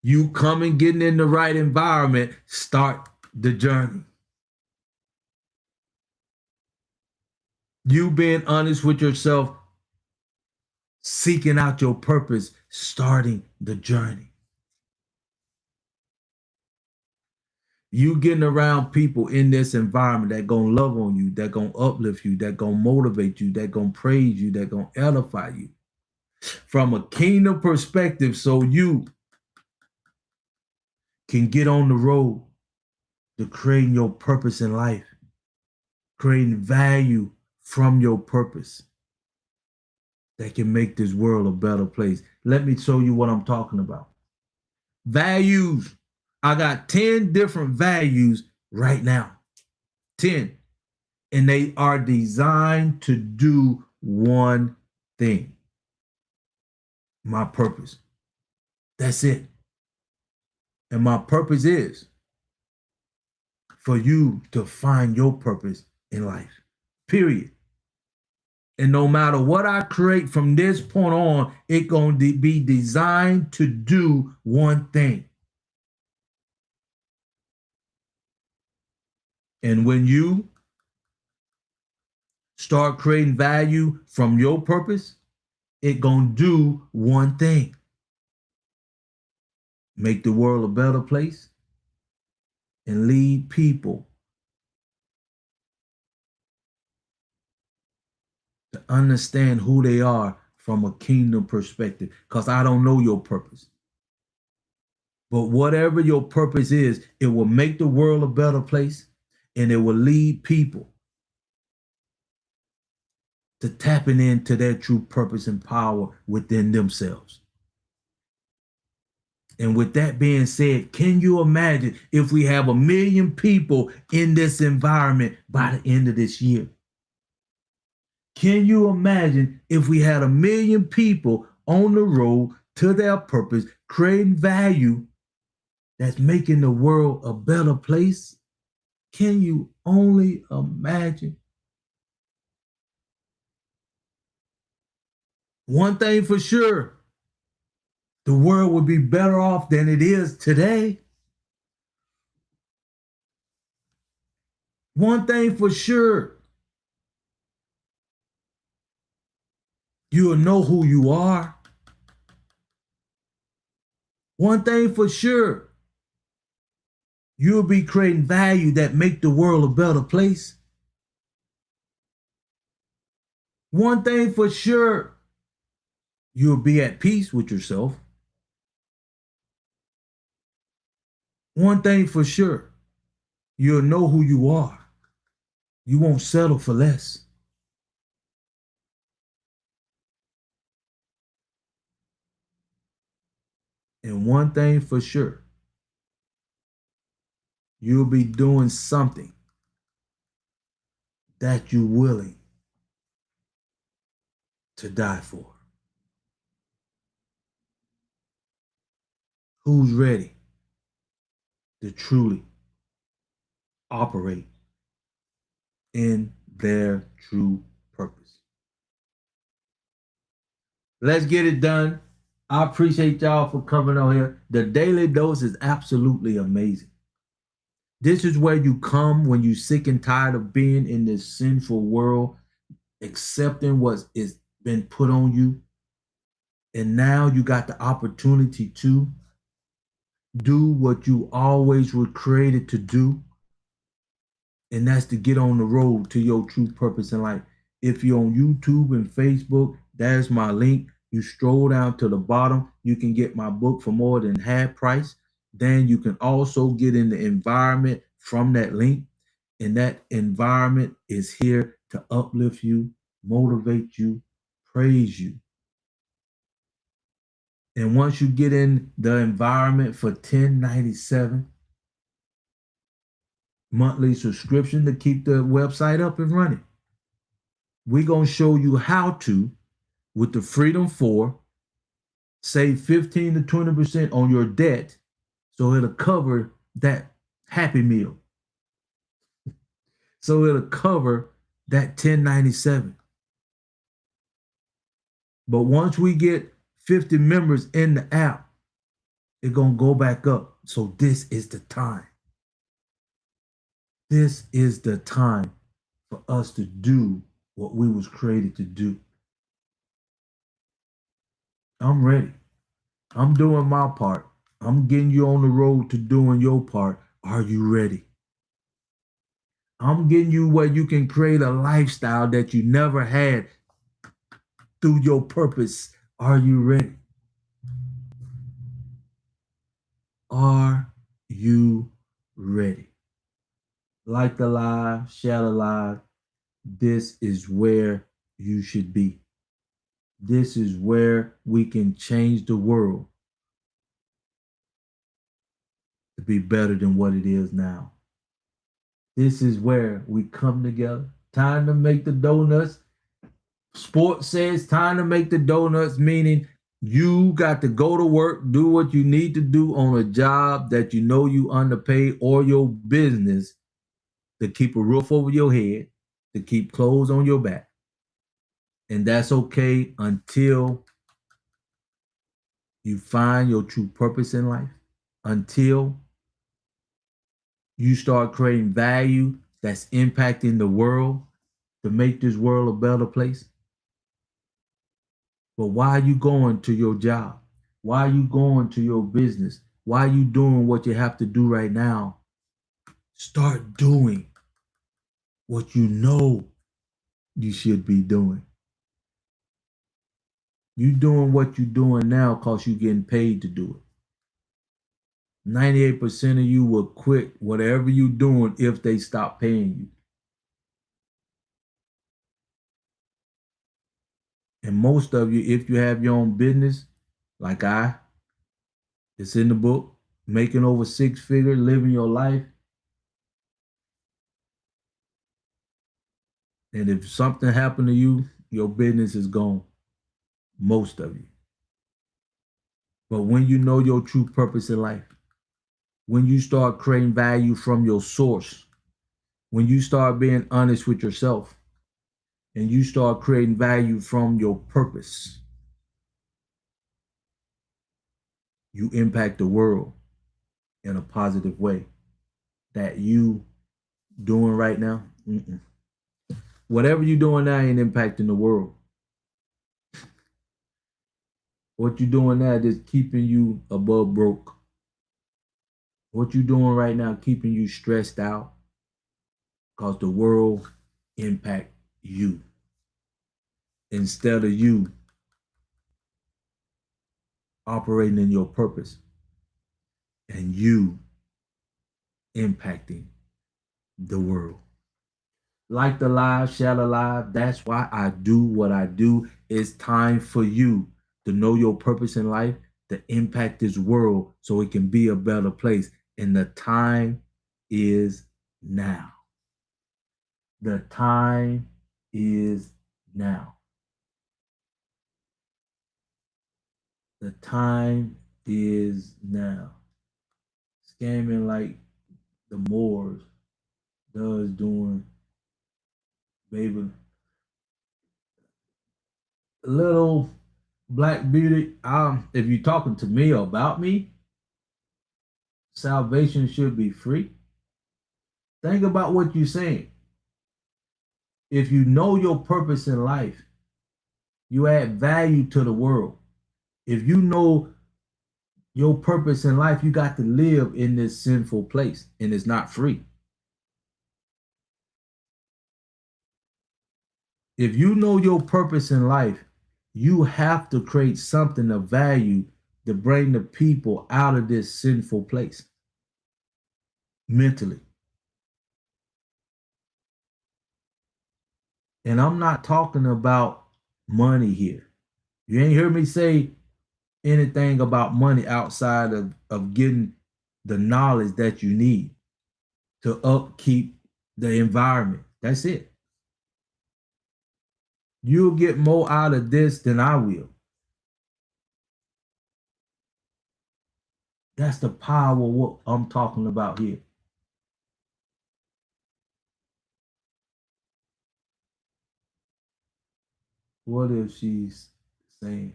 You coming, getting in the right environment, start the journey. You being honest with yourself, seeking out your purpose, starting the journey. You getting around people in this environment that gonna love on you, that gonna uplift you, that gonna motivate you, that gonna praise you, that gonna edify you from a kingdom perspective, so you can get on the road to creating your purpose in life, creating value from your purpose that can make this world a better place. Let me show you what I'm talking about. Values. I got 10 different values right now. 10. And they are designed to do one thing. My purpose. That's it. And my purpose is for you to find your purpose in life. Period. And no matter what I create from this point on, it's going to be designed to do one thing. And when you start creating value from your purpose, it's going to do one thing. Make the world a better place and lead people to understand who they are from a kingdom perspective. Because I don't know your purpose. But whatever your purpose is, it will make the world a better place and it will lead people to tapping into their true purpose and power within themselves. And with that being said, can you imagine if we have 1 million people in this environment by the end of this year? Can you imagine if we had 1 million people on the road to their purpose, creating value that's making the world a better place? Can you only imagine? One thing for sure, the world would be better off than it is today. One thing for sure, you'll know who you are. One thing for sure, you'll be creating value that make the world a better place. One thing for sure, you'll be at peace with yourself. One thing for sure, you'll know who you are. You won't settle for less. And one thing for sure, you'll be doing something that you're willing to die for. Who's ready to truly operate in their true purpose? Let's get it done. I appreciate y'all for coming on here. The Daily Dose is absolutely amazing. This is where you come when you're sick and tired of being in this sinful world, accepting what is been put on you. And now you got the opportunity to do what you always were created to do. And that's to get on the road to your true purpose in life. If you're on YouTube and Facebook, there's my link. You stroll down to the bottom, you can get my book for more than half price. Then you can also get in the environment from that link. And that environment is here to uplift you, motivate you, praise you. And once you get in the environment for $10.97 monthly subscription to keep the website up and running, we're going to show you how to, with the Freedom 4, save 15 to 20% on your debt so it'll cover that Happy Meal. So it'll cover that $10.97. But once we get 50 members in the app, it's going to go back up. So this is the time. This is the time for us to do what we was created to do. I'm ready. I'm doing my part. I'm getting you on the road to doing your part. Are you ready? I'm getting you where you can create a lifestyle that you never had through your purpose. Are you ready? Are you ready? Like the live, share the live. This is where you should be. This is where we can change the world to be better than what it is now. This is where we come together. Time to make the donuts. Sports says time to make the donuts, meaning you got to go to work, do what you need to do on a job that you know you underpaid, or your business to keep a roof over your head, to keep clothes on your back. And that's okay until you find your true purpose in life, until you start creating value that's impacting the world to make this world a better place. But why are you going to your job? Why are you going to your business? Why are you doing what you have to do right now? Start doing what you know you should be doing. You doing what you're doing now because you're getting paid to do it. 98% of you will quit whatever you're doing if they stop paying you. And most of you, if you have your own business, like it's in the book, making over 6 figures, living your life. And if something happened to you, your business is gone. Most of you. But when you know your true purpose in life, when you start creating value from your source, when you start being honest with yourself, and you start creating value from your purpose, you impact the world in a positive way that you doing right now. Whatever you're doing now ain't impacting the world. What you're doing now is keeping you above broke. What you're doing right now keeping you stressed out because the world impact you instead of you operating in your purpose and you impacting the world. Like the live, share the live. That's why I do what I do. It's time for you to know your purpose in life, to impact this world so it can be a better place. And the time is now. The time is now. The time is now. Scamming like the Moors does doing baby. Little Black Beauty, if you're talking to me about me, salvation should be free. Think about what you're saying. If you know your purpose in life, you add value to the world. If you know your purpose in life, you got to live in this sinful place and it's not free. If you know your purpose in life, you have to create something of value to bring the people out of this sinful place mentally. And I'm not talking about money here. You ain't hear me say anything about money outside of getting the knowledge that you need to upkeep the environment. That's it. You'll get more out of this than I will. That's the power of what I'm talking about here. What if she's saying?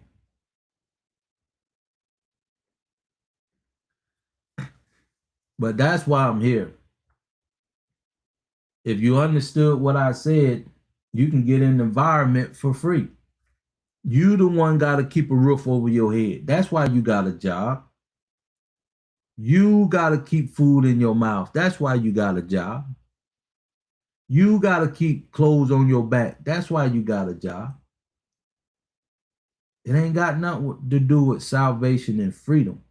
But that's why I'm here. If you understood what I said, you can get an environment for free. You the one got to keep a roof over your head. That's why you got a job. You got to keep food in your mouth. That's why you got a job. You got to keep clothes on your back. That's why you got a job. It ain't got nothing to do with salvation and freedom.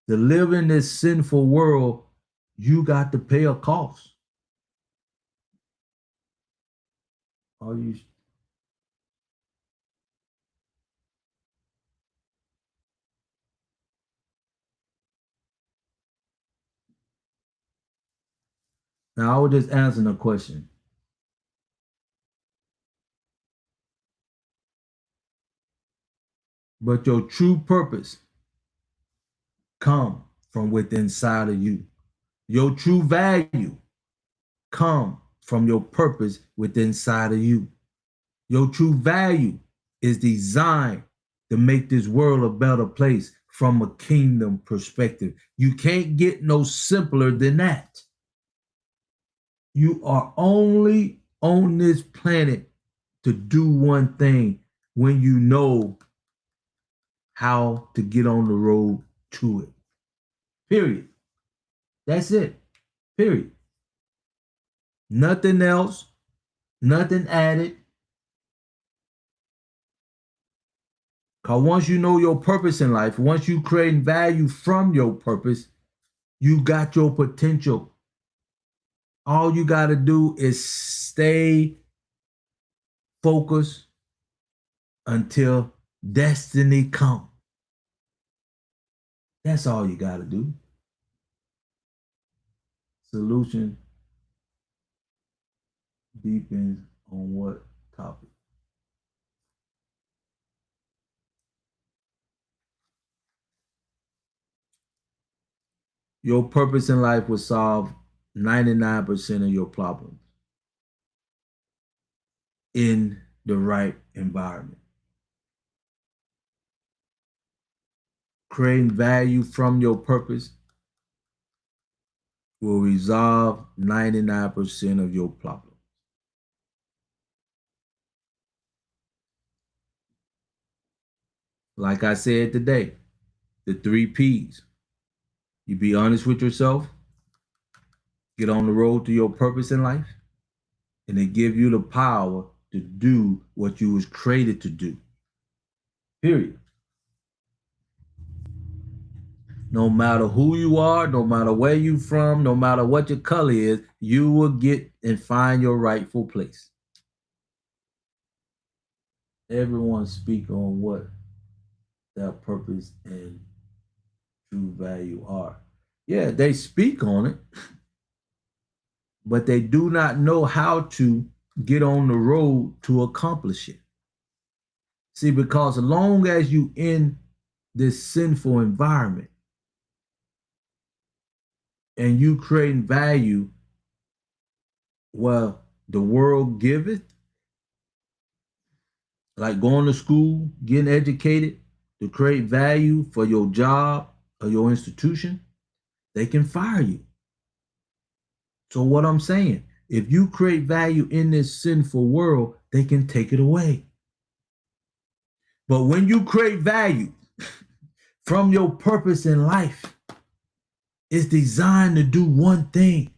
To live in this sinful world, you got to pay a cost. Are you? Now, I was just answering a question. But your true purpose come from within inside of you. Your true value come from your purpose within inside of you. Your true value is designed to make this world a better place from a kingdom perspective. You can't get no simpler than that. You are only on this planet to do one thing when you know how to get on the road to it. Period. That's it. Period. Nothing else, nothing added. Because once you know your purpose in life, once you create value from your purpose, you got your potential. All you got to do is stay focused until destiny comes. That's all you got to do. Solution depends on what topic. Your purpose in life will solve 99% of your problems in the right environment. Creating value from your purpose will resolve 99% of your problems. Like I said today, the 3 P's. You be honest with yourself, get on the road to your purpose in life, and they give you the power to do what you was created to do. Period. No matter who you are, no matter where you from, no matter what your color is, you will get and find your rightful place. Everyone speak on what their purpose and true value are. Yeah, they speak on it, but they do not know how to get on the road to accomplish it. See, because as long as you in this sinful environment and you creating value, well, the world giveth, like going to school, getting educated to create value for your job or your institution, they can fire you. So what I'm saying, if you create value in this sinful world, they can take it away. But when you create value from your purpose in life, it's designed to do one thing.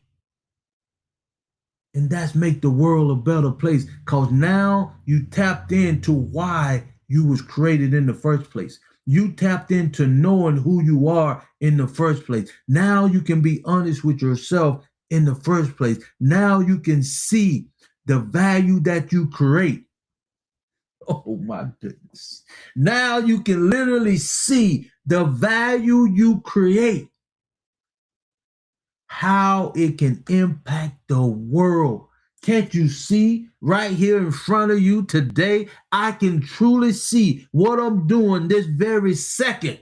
And that's make the world a better place. Because now you tapped into why you was created in the first place. You tapped into knowing who you are in the first place. Now you can be honest with yourself in the first place. Now you can see the value that you create. Oh my goodness. Now you can literally see the value you create, how it can impact the world. Can't you see right here in front of you today? I can truly see what I'm doing this very second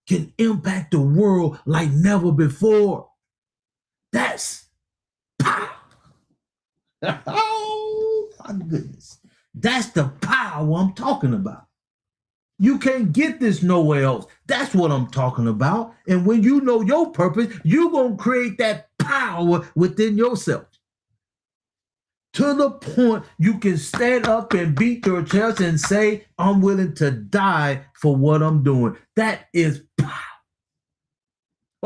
can impact the world like never before. That's power. Oh my goodness. That's the power I'm talking about. You can't get this nowhere else. That's what I'm talking about. And when you know your purpose, you're going to create that power within yourself. To the point you can stand up and beat your chest and say, I'm willing to die for what I'm doing. That is power.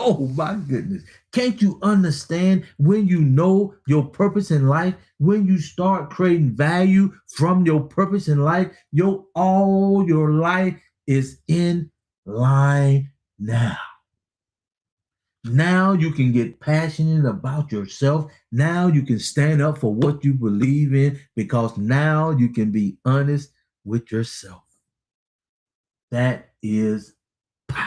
Oh my goodness. Can't you understand when you know your purpose in life, when you start creating value from your purpose in life, all your life is in line now. Now you can get passionate about yourself. Now you can stand up for what you believe in because now you can be honest with yourself. That is power.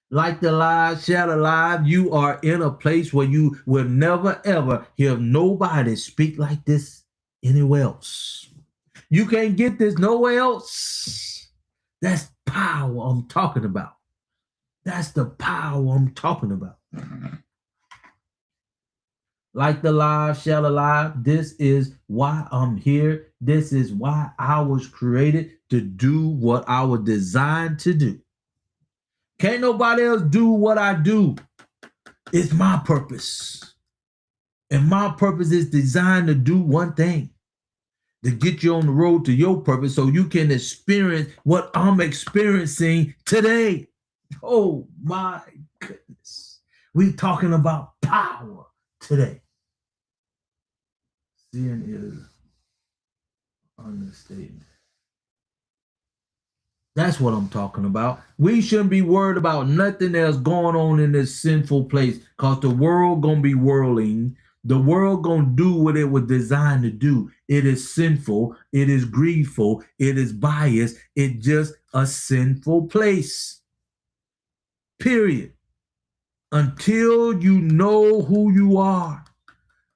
Like the live, share the live, you are in a place where you will never ever hear nobody speak like this anywhere else. You can't get this nowhere else. That's power I'm talking about. That's the power I'm talking about. Like the live, share the live. This is why I'm here. This is why I was created to do what I was designed to do. Can't nobody else do what I do. It's my purpose. And my purpose is designed to do one thing. To get you on the road to your purpose so you can experience what I'm experiencing today. Oh my goodness. We're talking about power today. Sin is understatement. That's what I'm talking about. We shouldn't be worried about nothing else going on in this sinful place because the world gonna be whirling. The world gonna do what it was designed to do. It is sinful. It is greedful. It is biased. It's just a sinful place. Period. Until you know who you are,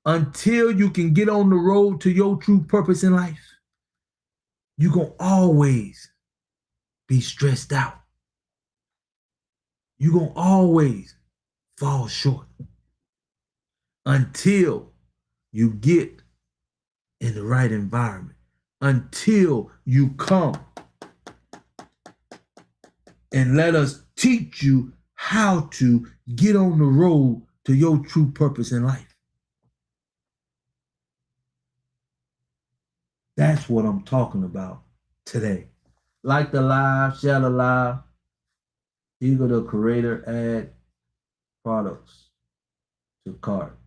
until you can get on the road to your true purpose in life, you're gonna always be stressed out. You're going to always fall short until you get in the right environment, until you come and let us teach you how to get on the road to your true purpose in life. That's what I'm talking about today. Like the live, share the live, Eagle the creator, add products to cart.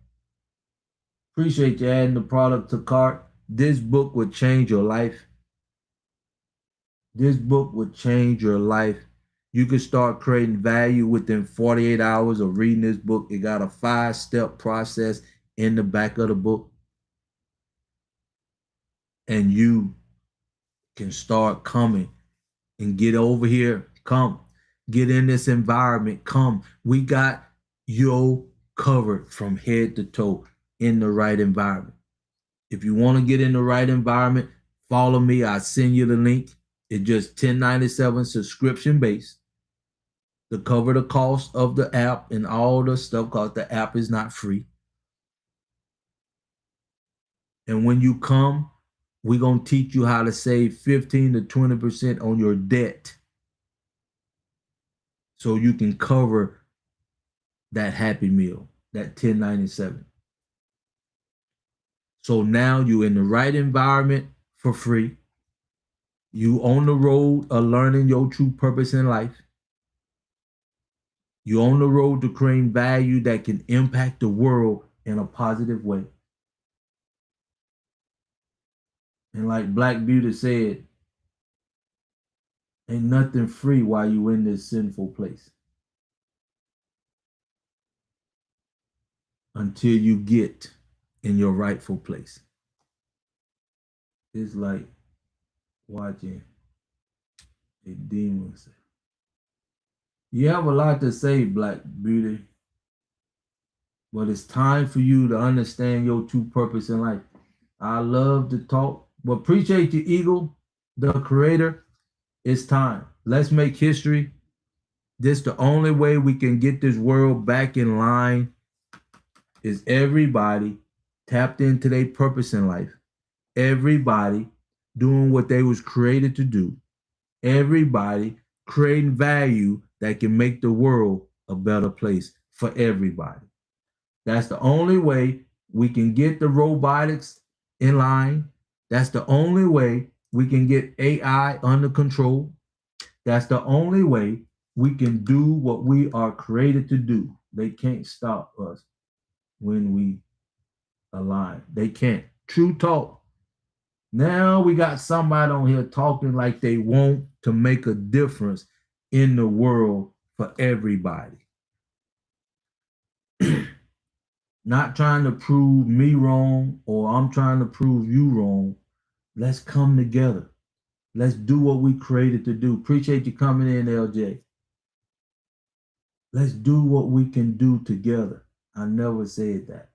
Appreciate you adding the product to cart. This book would change your life. This book would change your life. You can start creating value within 48 hours of reading this book. It got a 5-step process in the back of the book. And you can start coming and get over here. Come, get in this environment. Come, we got you covered from head to toe in the right environment. If you want to get in the right environment, follow me. I'll send you the link It's just 1097 subscription based to cover the cost of the app and all the stuff because the app is not free. And when you come, we're going to teach you how to save 15 to 20% on your debt so you can cover that Happy Meal, that 1097. So now you're in the right environment for free. You on the road of learning your true purpose in life. You on the road to creating value that can impact the world in a positive way. And like Black Beauty said, ain't nothing free while you in this sinful place. Until you get in your rightful place. It's like watching a demon. You have a lot to say, Black Beauty, but it's time for you to understand your true purpose in life. I love to talk, but appreciate you, Eagle, the creator. It's time. Let's make history. This the only way we can get this world back in line is everybody tapped into their purpose in life. Everybody doing what they was created to do. Everybody creating value that can make the world a better place for everybody. That's the only way we can get the robotics in line. That's the only way we can get AI under control. That's the only way we can do what we are created to do. They can't stop us when we align. They can't. True talk. Now we got somebody on here talking like they want to make a difference in the world for everybody. Not trying to prove me wrong or I'm trying to prove you wrong. Let's come together. Let's do what we created to do. Appreciate you coming in, LJ. Let's do what we can do together. I never said that.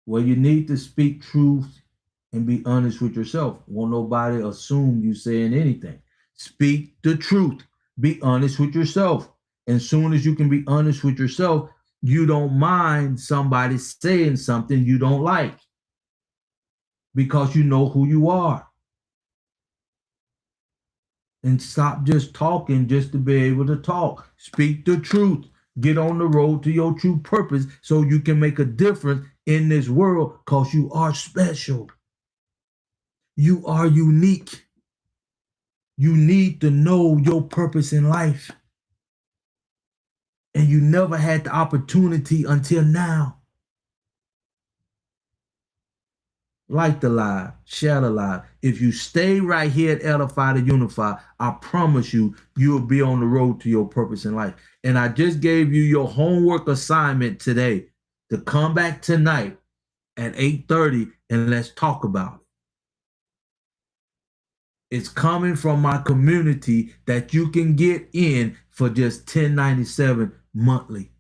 Well, you need to speak truth and be honest with yourself. Won't nobody assume you saying anything. Speak the truth. Be honest with yourself. And soon as you can be honest with yourself, you don't mind somebody saying something you don't like because you know who you are. And stop just talking just to be able to talk. Speak the truth. Get on the road to your true purpose so you can make a difference in this world because you are special. You are unique. You need to know your purpose in life. And you never had the opportunity until now. Like the live, share the live. If you stay right here at Edify to Unify, I promise you, you'll be on the road to your purpose in life. And I just gave you your homework assignment today to come back tonight at 8:30 and let's talk about it. It's coming from my community that you can get in for just $10.97 monthly.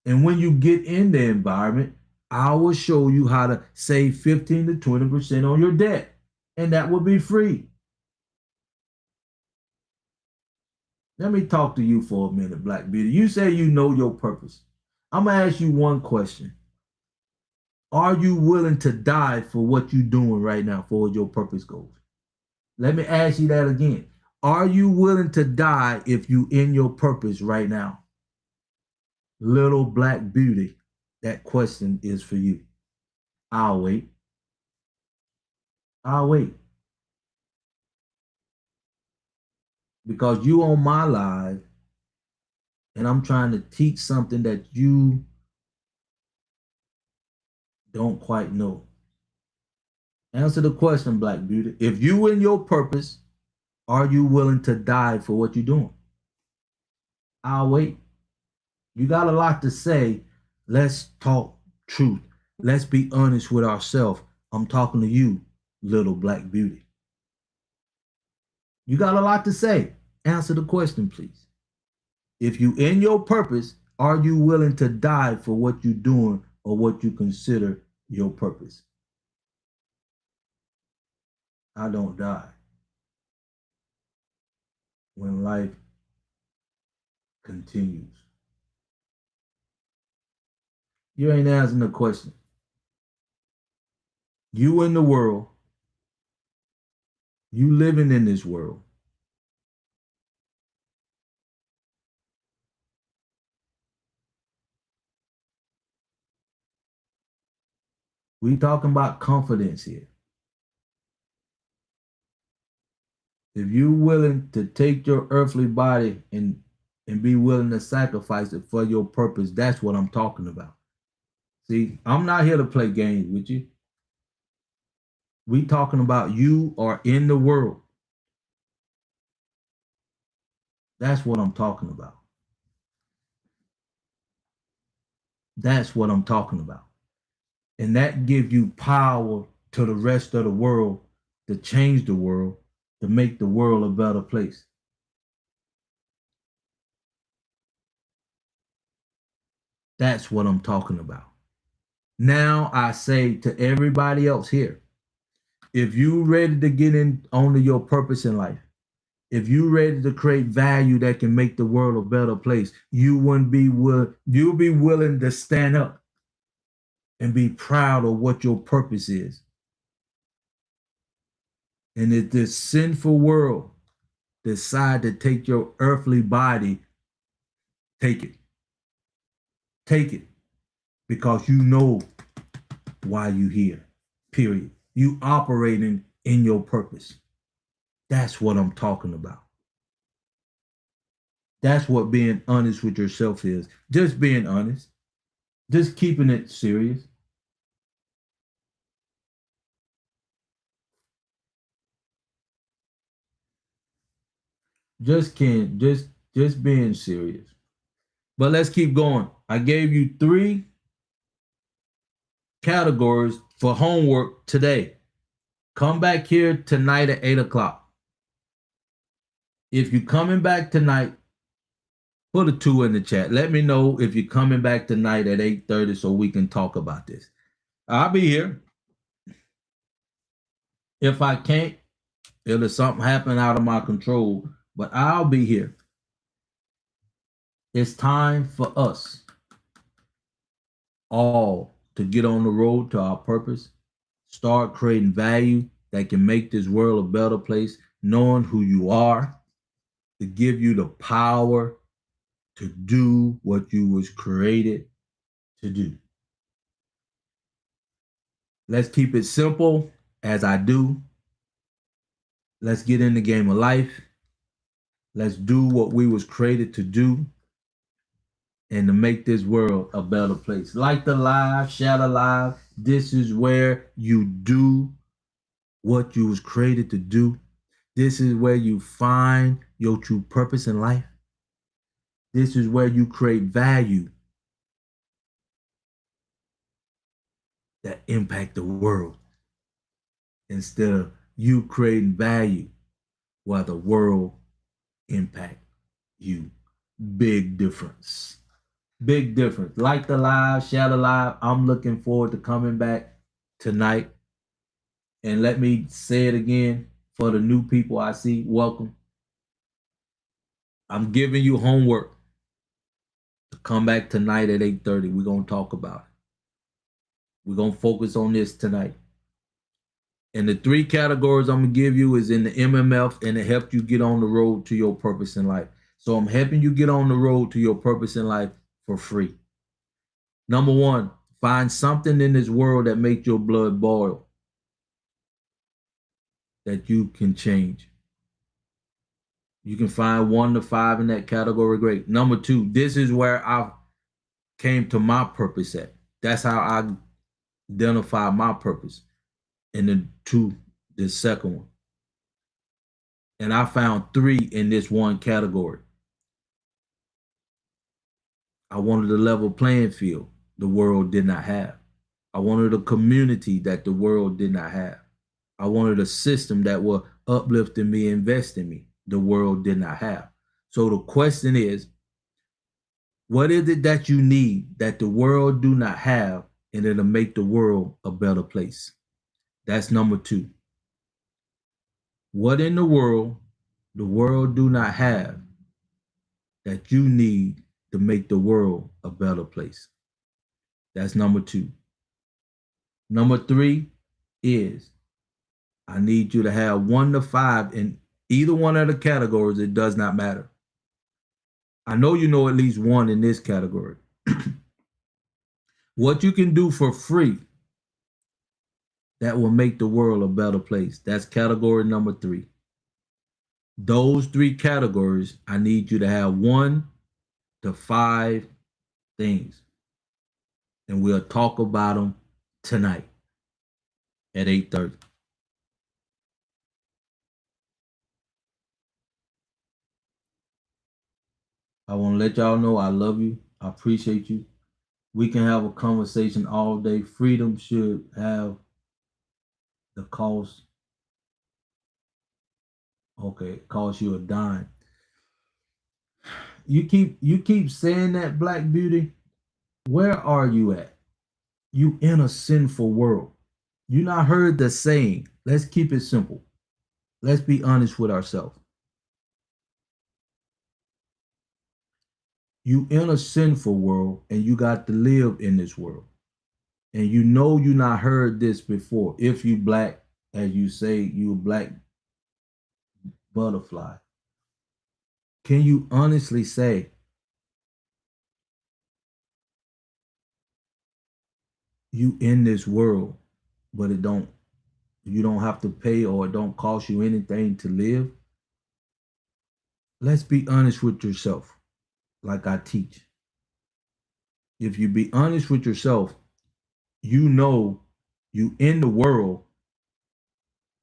And when you get in the environment, I will show you how to save 15 to 20% on your debt. And that will be free. Let me talk to you for a minute, Black Beauty. You say you know your purpose. I'm going to ask you one question. Are you willing to die for what you're doing right now for your purpose goals? Let me ask you that again. Are you willing to die if you in your purpose right now? Little Black Beauty, that question is for you. I'll wait. I'll wait. Because you on my live and I'm trying to teach something that you don't quite know. Answer the question, Black Beauty. If you in your purpose, are you willing to die for what you're doing? I'll wait. You got a lot to say. Let's talk truth. Let's be honest with ourselves. I'm talking to you, Little Black Beauty. You got a lot to say. Answer the question, please. If you in your purpose, are you willing to die for what you're doing or what you consider your purpose? I don't die. when life continues? You ain't answering the question. You in the world, you living in this world. We talking about confidence here. If you willing to take your earthly body and be willing to sacrifice it for your purpose, that's what I'm talking about. See, I'm not here to play games with you. We talking about you are in the world. That's what I'm talking about. That's what I'm talking about. And that gives you power to the rest of the world to change the world, to make the world a better place. That's what I'm talking about. Now I say to everybody else here, if you ready to get in onto your purpose in life, if you ready to create value that can make the world a better place, you'll be willing to stand up and be proud of what your purpose is. And if this sinful world decide to take your earthly body, take it. Take it. Because you know why you here. Period. You operating in your purpose. That's what I'm talking about. That's what being honest with yourself is. Just being honest. Just keeping it serious. Just being serious. But let's keep going. I gave you 3 categories for homework today. Come back here tonight at 8 o'clock. If you're coming back tonight, put a 2 in the chat. Let me know if you're coming back tonight at 8:30 so we can talk about this. I'll be here. If I can't, if something happen out of my control, but I'll be here. It's time for us all to get on the road to our purpose, start creating value that can make this world a better place, knowing who you are, to give you the power to do what you was created to do. Let's keep it simple as I do. Let's get in the game of life. Let's do what we was created to do and to make this world a better place. Like the live, share the live. This is where you do what you was created to do. This is where you find your true purpose in life. This is where you create value that impact the world instead of you creating value while the world impact you. Big difference. Big difference. Like the live, share the live. I'm looking forward to coming back tonight. And let me say it again for the new people I see. Welcome. I'm giving you homework to come back tonight at 8:30. We're going to talk about it. We're going to focus on this tonight. And the 3 categories I'm going to give you is in the MMF, and it helps you get on the road to your purpose in life. So I'm helping you get on the road to your purpose in life for free. Number 1, find something in this world that makes your blood boil that you can change. You can find 1 to 5 in that category. Great. Number 2, this is where I came to my purpose at. That's how I identify my purpose. And then 2, the second one. And I found 3 in this 1 category. I wanted a level playing field the world did not have. I wanted a community that the world did not have. I wanted a system that will uplift me, invest in me, the world did not have. So the question is, what is it that you need that the world do not have, and it'll make the world a better place? That's number 2. What in the world the world do not have that you need to make the world a better place. That's number two. Number three is I need you to have 1 to 5 in either one of the categories. It does not matter. I know you know at least one in this category. What you can do for free that will make the world a better place. That's category number 3. Those 3 categories, I need you to have 1 to 5 things. And we'll talk about them tonight at 8:30. I want to let y'all know I love you. I appreciate you. We can have a conversation all day. Freedom should have the cost. Okay, it costs you a dime. You keep saying that, Black Beauty. Where are you at? You in a sinful world. You not heard the saying. Let's keep it simple. Let's be honest with ourselves. You in a sinful world and you got to live in this world. And you know you not heard this before. If you black, as you say, you a black butterfly. Can you honestly say you in this world, but you don't have to pay or it don't cost you anything to live? Let's be honest with yourself, like I teach. If you be honest with yourself, you know you in the world,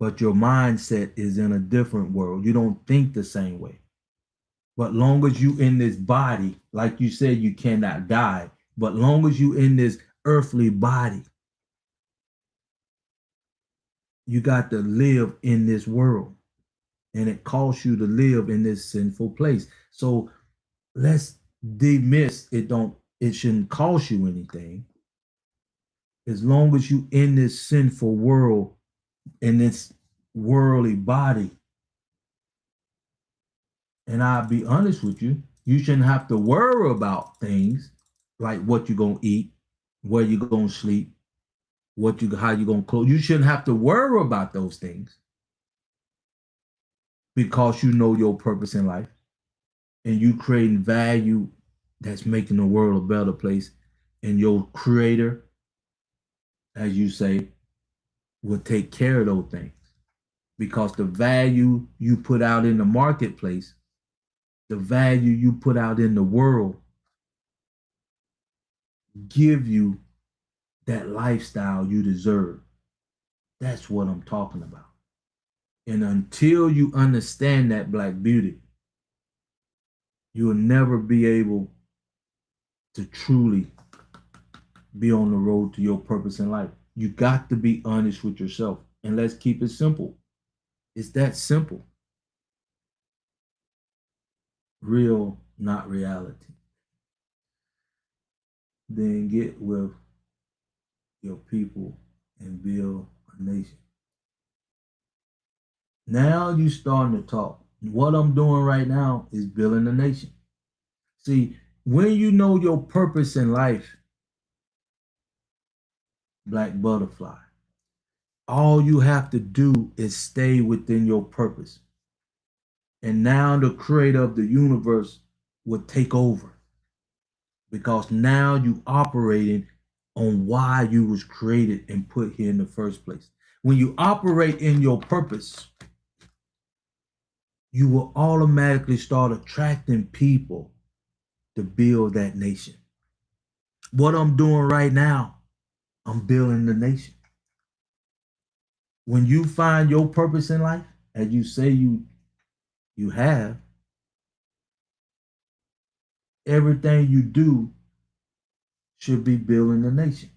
but your mindset is in a different world. You don't think the same way. But long as you in this body, like you said, you cannot die. But long as you in this earthly body, you got to live in this world. And it costs you to live in this sinful place. So let's dismiss it shouldn't cost you anything. As long as you in this sinful world, in this worldly body. And I'll be honest with you, you shouldn't have to worry about things like what you're gonna eat, where you're gonna sleep, how you're gonna clothe. You shouldn't have to worry about those things because you know your purpose in life and you creating value that's making the world a better place. And your creator, as you say, will take care of those things. Because the value you put out in the marketplace, the value you put out in the world, give you that lifestyle you deserve. That's what I'm talking about. And until you understand that, Black Beauty, you will never be able to truly be on the road to your purpose in life. You got to be honest with yourself. And let's keep it simple. It's that simple. Real, not reality. Then get with your people and build a nation. Now you starting to talk. What I'm doing right now is building a nation. See, when you know your purpose in life, Black Butterfly, all you have to do is stay within your purpose. And now the creator of the universe will take over because now you operating on why you was created and put here in the first place. When you operate in your purpose, you will automatically start attracting people to build that nation. What I'm doing right now, I'm building the nation. When you find your purpose in life, as you say you have, everything you do should be building the nation.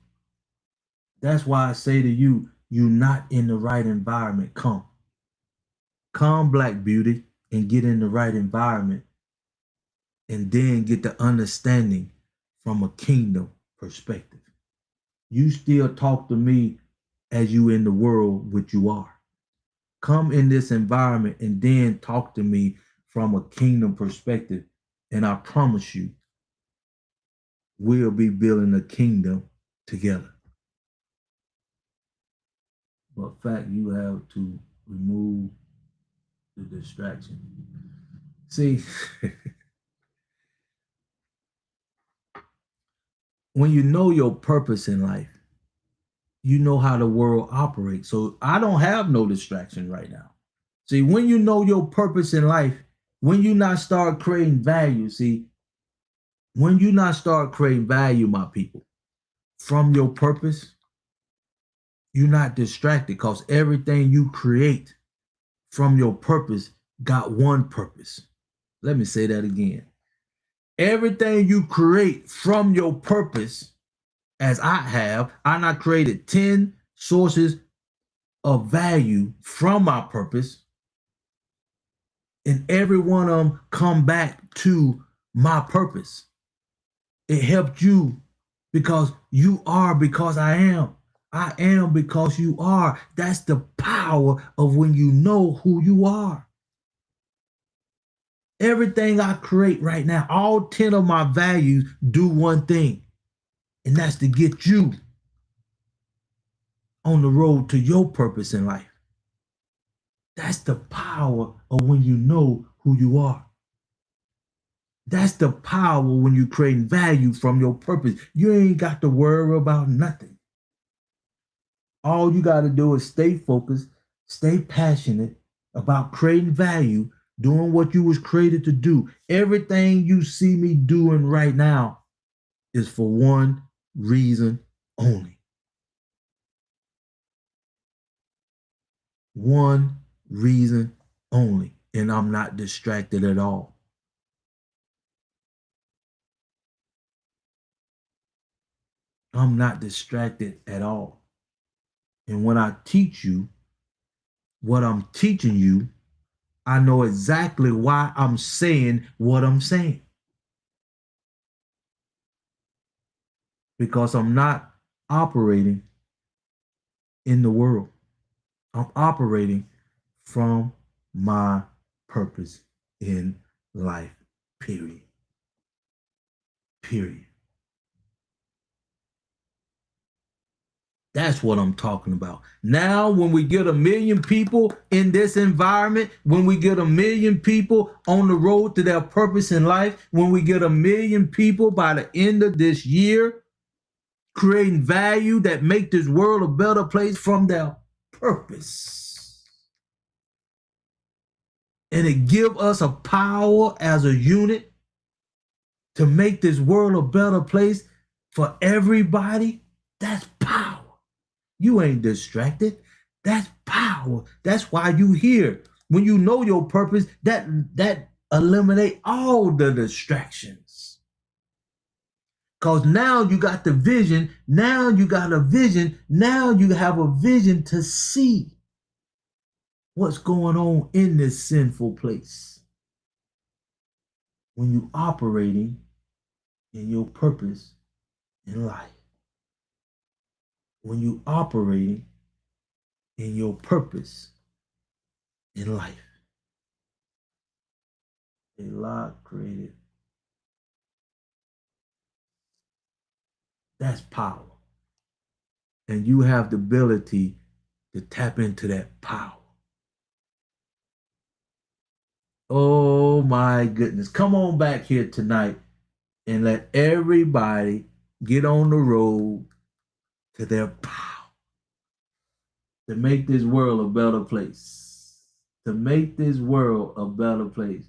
That's why I say to you, you're not in the right environment. Come, Black Beauty, and get in the right environment, and then get the understanding from a kingdom perspective. You still talk to me as you in the world, which you are. Come in this environment and then talk to me from a kingdom perspective. And I promise you, we'll be building a kingdom together. But fact, you have to remove the distraction. See, when you know your purpose in life, you know how the world operates. So I don't have no distraction right now. See, when you know your purpose in life, when you not start creating value, see, when you not start creating value, my people, from your purpose, you're not distracted because everything you create from your purpose got one purpose. Let me say that again. Everything you create from your purpose, as I not created 10 sources of value from my purpose, and every one of them come back to my purpose. It helped you because you are because I am. I am because you are. That's the power of when you know who you are. Everything I create right now, all 10 of my values do one thing, and that's to get you on the road to your purpose in life. That's the power of when you know who you are. That's the power when you create value from your purpose. You ain't got to worry about nothing. All you got to do is stay focused, stay passionate about creating value, doing what you was created to do. Everything you see me doing right now is for one reason only. One reason only. And I'm not distracted at all. I'm not distracted at all. And when I teach you what I'm teaching you, I know exactly why I'm saying what I'm saying. Because I'm not operating in the world. I'm operating from my purpose in life. Period. Period. That's what I'm talking about. Now, when we get 1 million people in this environment, when we get 1 million people on the road to their purpose in life, when we get 1 million people by the end of this year, creating value that make this world a better place from their purpose. And it give us a power as a unit to make this world a better place for everybody. That's power. You ain't distracted. That's power. That's why you here. When you know your purpose, that eliminate all the distractions. Because now you got the vision. Now you got a vision. Now you have a vision to see what's going on in this sinful place. When you operating in your purpose in life. When you operating in your purpose in life. A lot created. That's power. And you have the ability to tap into that power. Oh my goodness. Come on back here tonight and let everybody get on the road to their power. To make this world a better place. To make this world a better place.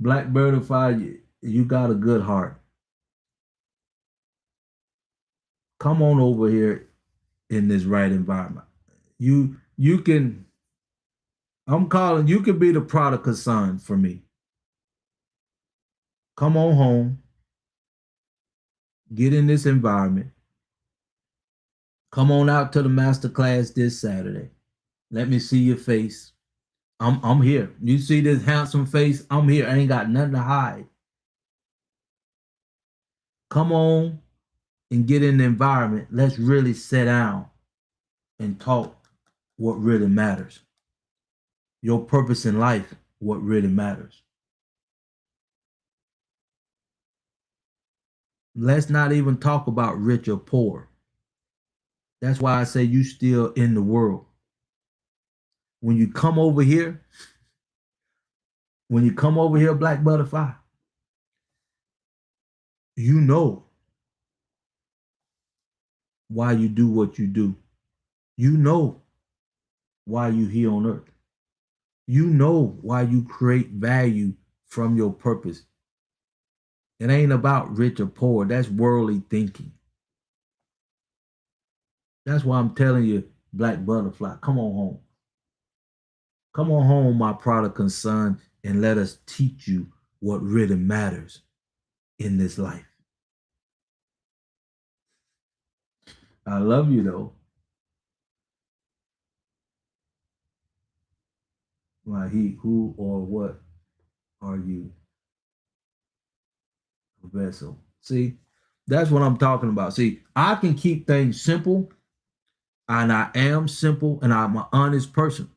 Blackbirdify, you got a good heart. Come on over here in this right environment. You can, I'm calling, you can be the prodigal son for me. Come on home. Get in this environment. Come on out to the master class this Saturday. Let me see your face. I'm here. You see this handsome face? I'm here. I ain't got nothing to hide. Come on and get in the environment. Let's really sit down and talk what really matters. Your purpose in life, what really matters. Let's not even talk about rich or poor. That's why I say you still in the world. When you come over here, Black Butterfly, you know why you do what you do. You know why you here on earth. You know why you create value from your purpose. It ain't about rich or poor. That's worldly thinking. That's why I'm telling you, Black Butterfly, come on home. Come on home, my prodigal son, and let us teach you what really matters in this life. I love you though. Why who or what are you? A vessel. See, that's what I'm talking about. See, I can keep things simple, and I am simple, and I'm an honest person.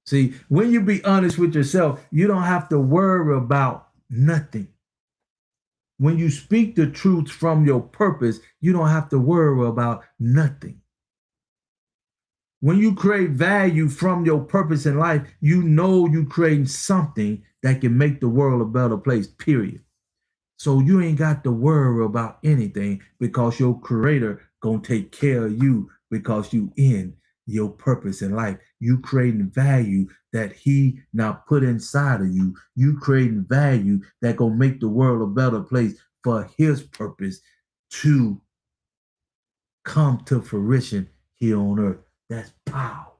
See, when you be honest with yourself, you don't have to worry about nothing. When you speak the truth from your purpose, you don't have to worry about nothing. When you create value from your purpose in life, you know you're creating something that can make the world a better place, period. So you ain't got to worry about anything because your creator gonna take care of you because you in your purpose in life. You creating value that he now put inside of you. You creating value that gonna make the world a better place for his purpose to come to fruition here on earth. That's power.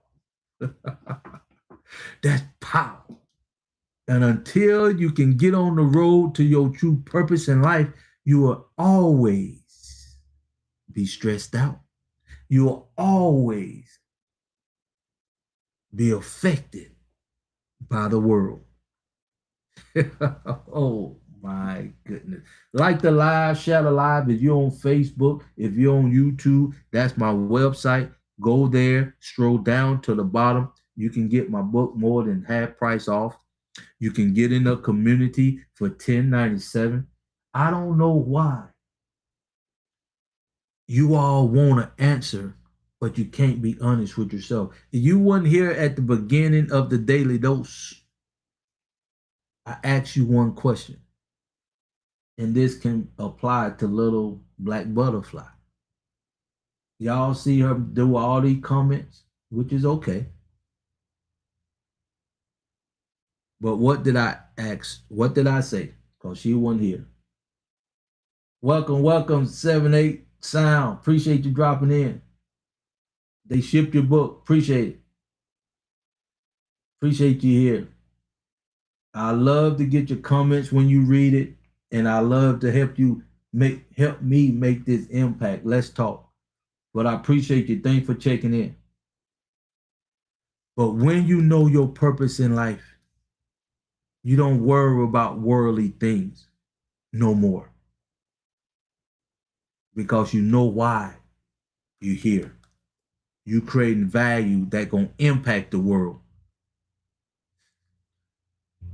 That's power. And until you can get on the road to your true purpose in life, you will always be stressed out. You will always be affected by the world. Oh my goodness. Like the live, share the live. If you're on Facebook, if you're on YouTube, that's my website. Go there, scroll down to the bottom. You can get my book more than half price off. You can get in a community for $10.97. I don't know why you all want to answer, but you can't be honest with yourself. If you weren't here at the beginning of the Daily Dose, I asked you one question, and this can apply to little Black Butterfly. Y'all see her do all these comments, which is okay. But what did I ask? What did I say? Because she wasn't here. Welcome, 7-8 Sound. Appreciate you dropping in. They shipped your book. Appreciate it. Appreciate you here. I love to get your comments when you read it, and I love to help me make this impact. Let's talk. But I appreciate you. Thanks for checking in. But when you know your purpose in life, you don't worry about worldly things no more. Because you know why you're here. You creating value that gonna impact the world.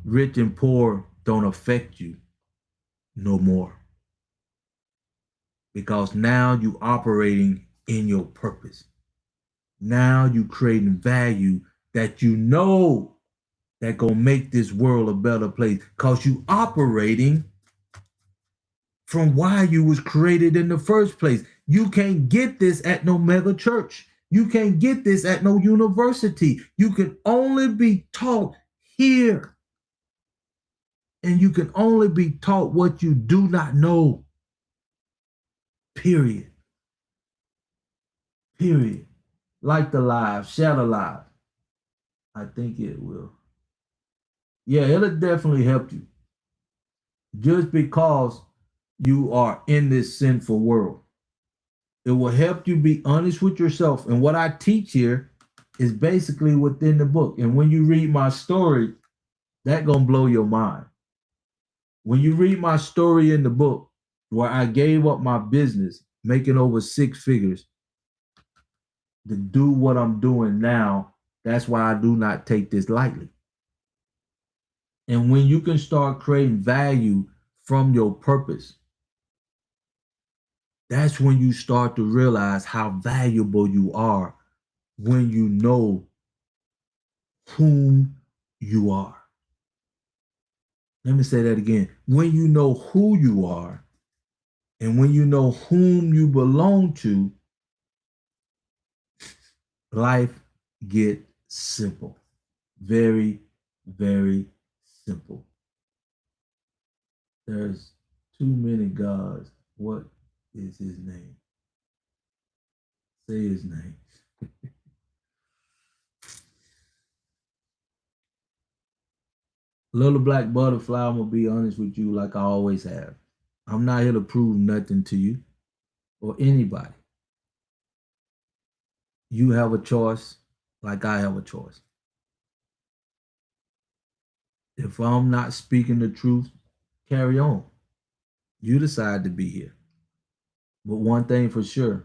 Rich and poor don't affect you no more. Because now you operating in your purpose. Now you creating value that you know that gonna make this world a better place. Because you operating from why you was created in the first place. You can't get this at no mega church. You can't get this at no university. You can only be taught here. And you can only be taught what you do not know. Period. Period. Like the live, share the live. I think it will. Yeah, it'll definitely help you. Just because you are in this sinful world. It will help you be honest with yourself. And what I teach here is basically within the book. And when you read my story, that gonna blow your mind. When you read my story in the book, where I gave up my business, making over 6 figures to do what I'm doing now, that's why I do not take this lightly. And when you can start creating value from your purpose, that's when you start to realize how valuable you are when you know whom you are. Let me say that again. When you know who you are and when you know whom you belong to, life get simple. Very, very simple. There's too many gods. What is his name? Say his name. Little black butterfly, I'm gonna be honest with you like I always have. I'm not here to prove nothing to you or anybody. You have a choice like I have a choice. If I'm not speaking the truth, carry on. You decide to be here. But one thing for sure,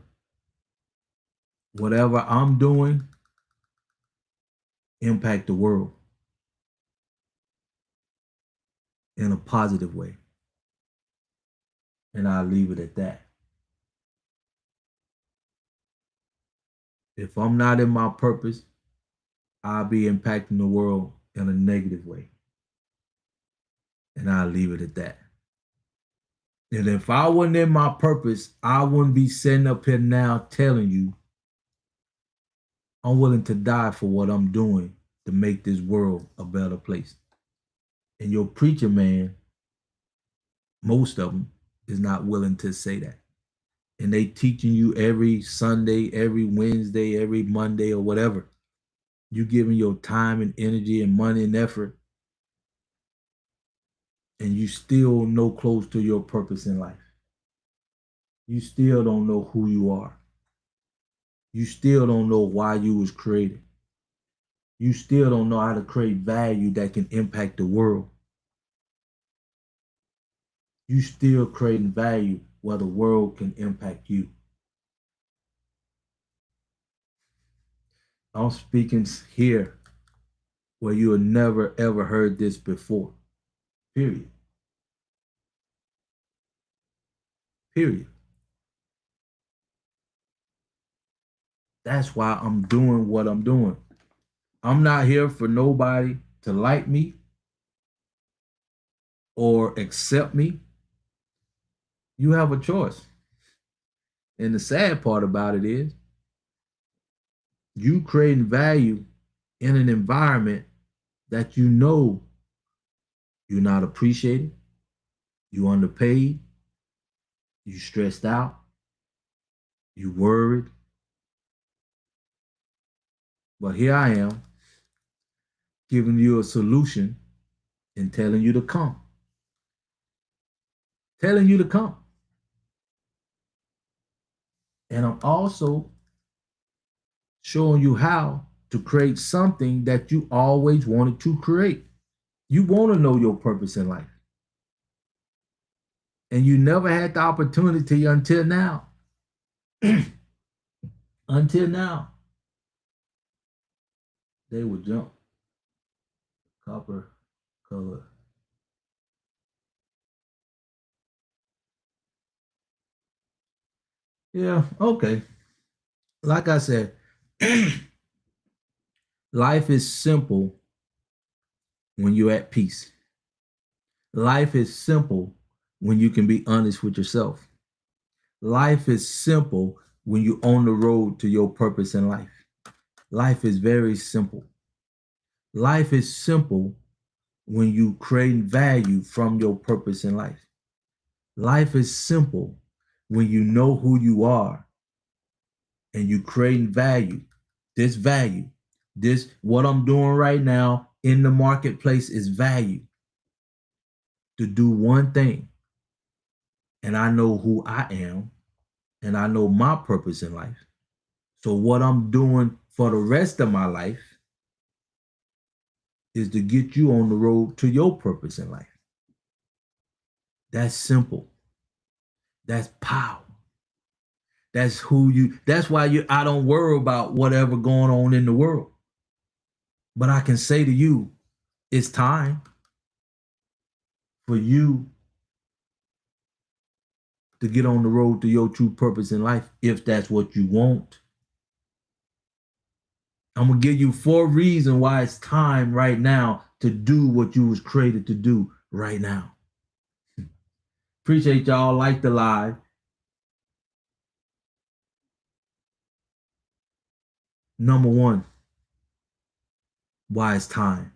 whatever I'm doing, impact the world in a positive way. And I'll leave it at that. If I'm not in my purpose, I'll be impacting the world in a negative way. And I'll leave it at that. And if I wasn't in my purpose, I wouldn't be sitting up here now telling you I'm willing to die for what I'm doing to make this world a better place. And your preacher man, most of them, is not willing to say that. And they teaching you every Sunday, every Wednesday, every Monday, or whatever. You giving your time and energy and money and effort, and you still no close to your purpose in life. You still don't know who you are. You still don't know why you was created. You still don't know how to create value that can impact the world. You still creating value where the world can impact you. I'm speaking here where you have never ever heard this before. Period. Period. That's why I'm doing what I'm doing. I'm not here for nobody to like me or accept me. You have a choice. And the sad part about it is you creating value in an environment that you know you're not appreciated, you underpaid, you stressed out, you worried. But here I am giving you a solution and telling you to come. Telling you to come. And I'm also showing you how to create something that you always wanted to create. You want to know your purpose in life. And you never had the opportunity until now. Until now. They would jump. Copper color. Yeah, okay. Like I said, life is simple when you're at peace. Life is simple when you can be honest with yourself. Life is simple when you're on the road to your purpose in life. Life is very simple. Life is simple when you create value from your purpose in life. Life is simple when you know who you are and you create value. This value, this what I'm doing right now in the marketplace is value. To do one thing, and I know who I am, and I know my purpose in life. So what I'm doing for the rest of my life is to get you on the road to your purpose in life. That's simple. That's power. That's why I don't worry about whatever going on in the world. But I can say to you, it's time for you to get on the road to your true purpose in life, if that's what you want. I'm going to give you 4 reasons why it's time right now to do what you was created to do right now. Appreciate y'all. Like the live. Number 1, why it's time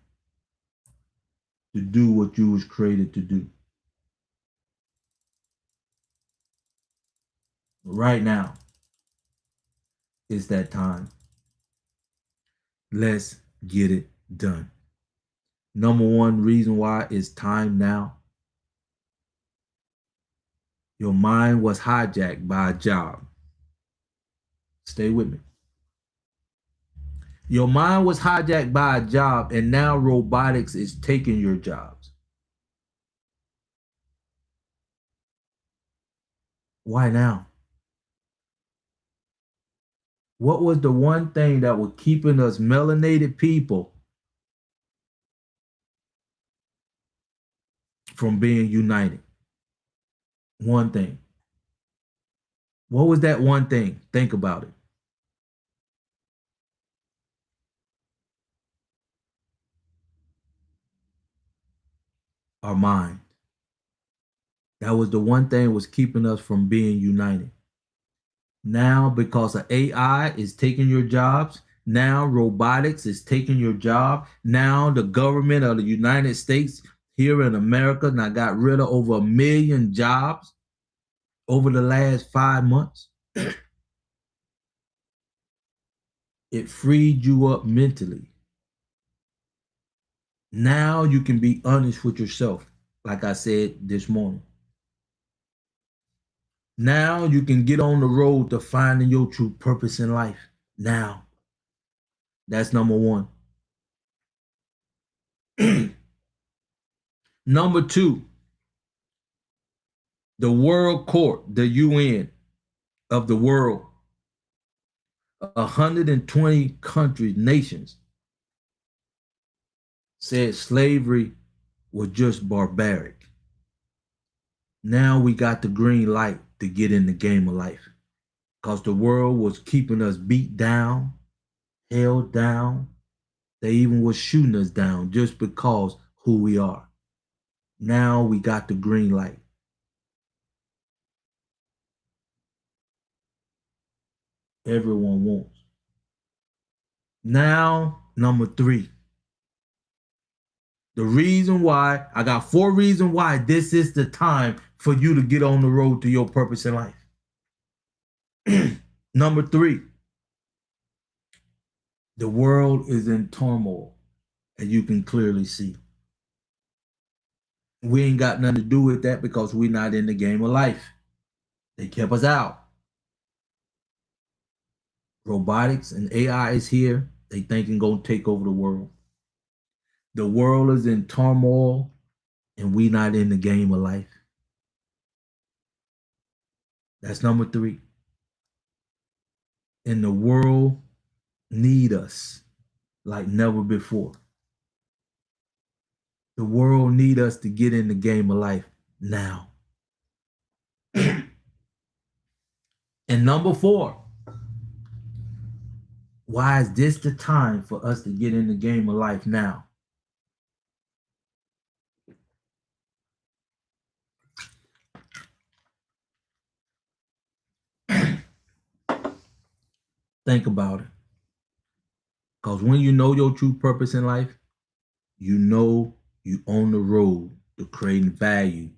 to do what you was created to do. Right now, it's that time. Let's get it done. Number 1 reason why it's time now. Your mind was hijacked by a job. Stay with me. Your mind was hijacked by a job, and now robotics is taking your jobs. Why now? What was the one thing that was keeping us melanated people from being united? One thing. What was that one thing? Think about it. Our mind. That was the one thing was keeping us from being united. Now, because of AI is taking your jobs, now robotics is taking your job. Now the government of the United States here in America now got rid of over 1 million jobs over the last 5 months. It freed you up mentally. Now you can be honest with yourself, like I said this morning. Now you can get on the road to finding your true purpose in life. Now. That's number 1. Number 2, the World Court, the UN of the world, 120 countries, nations, said slavery was just barbaric. Now we got the green light to get in the game of life, because the world was keeping us beat down, held down. They even was shooting us down just because who we are. Now we got the green light. Everyone wants. Now, number 3. The reason why, I got 4 reasons why this is the time for you to get on the road to your purpose in life. Number 3, the world is in turmoil, and you can clearly see. We ain't got nothing to do with that because we're not in the game of life. They kept us out. Robotics and AI is here. They thinking gonna take over the world. The world is in turmoil, and we not in the game of life. That's number 3. And the world need us like never before. The world need us to get in the game of life now. And number 4, why is this the time for us to get in the game of life now? Think about it. Because when you know your true purpose in life, you know you on the road to creating value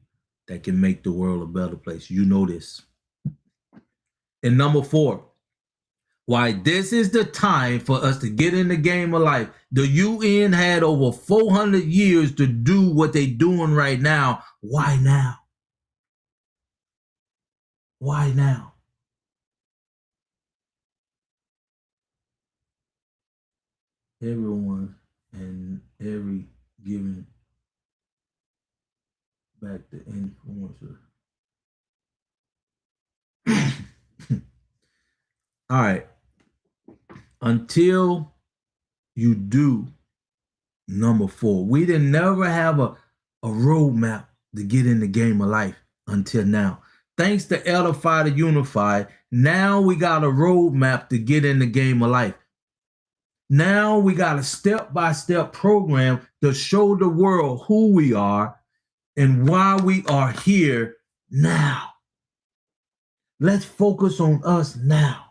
that can make the world a better place. You know this. And number 4, why this is the time for us to get in the game of life. The UN had over 400 years to do what they doing right now. Why now? Why now? everyone and every given back to influencer. All right. Until you do number 4, we didn't never have a roadmap to get in the game of life until now. Thanks to Edify to Unify, now we got a roadmap to get in the game of life. Now we got a step-by-step program to show the world who we are and why we are here now. Let's focus on us now.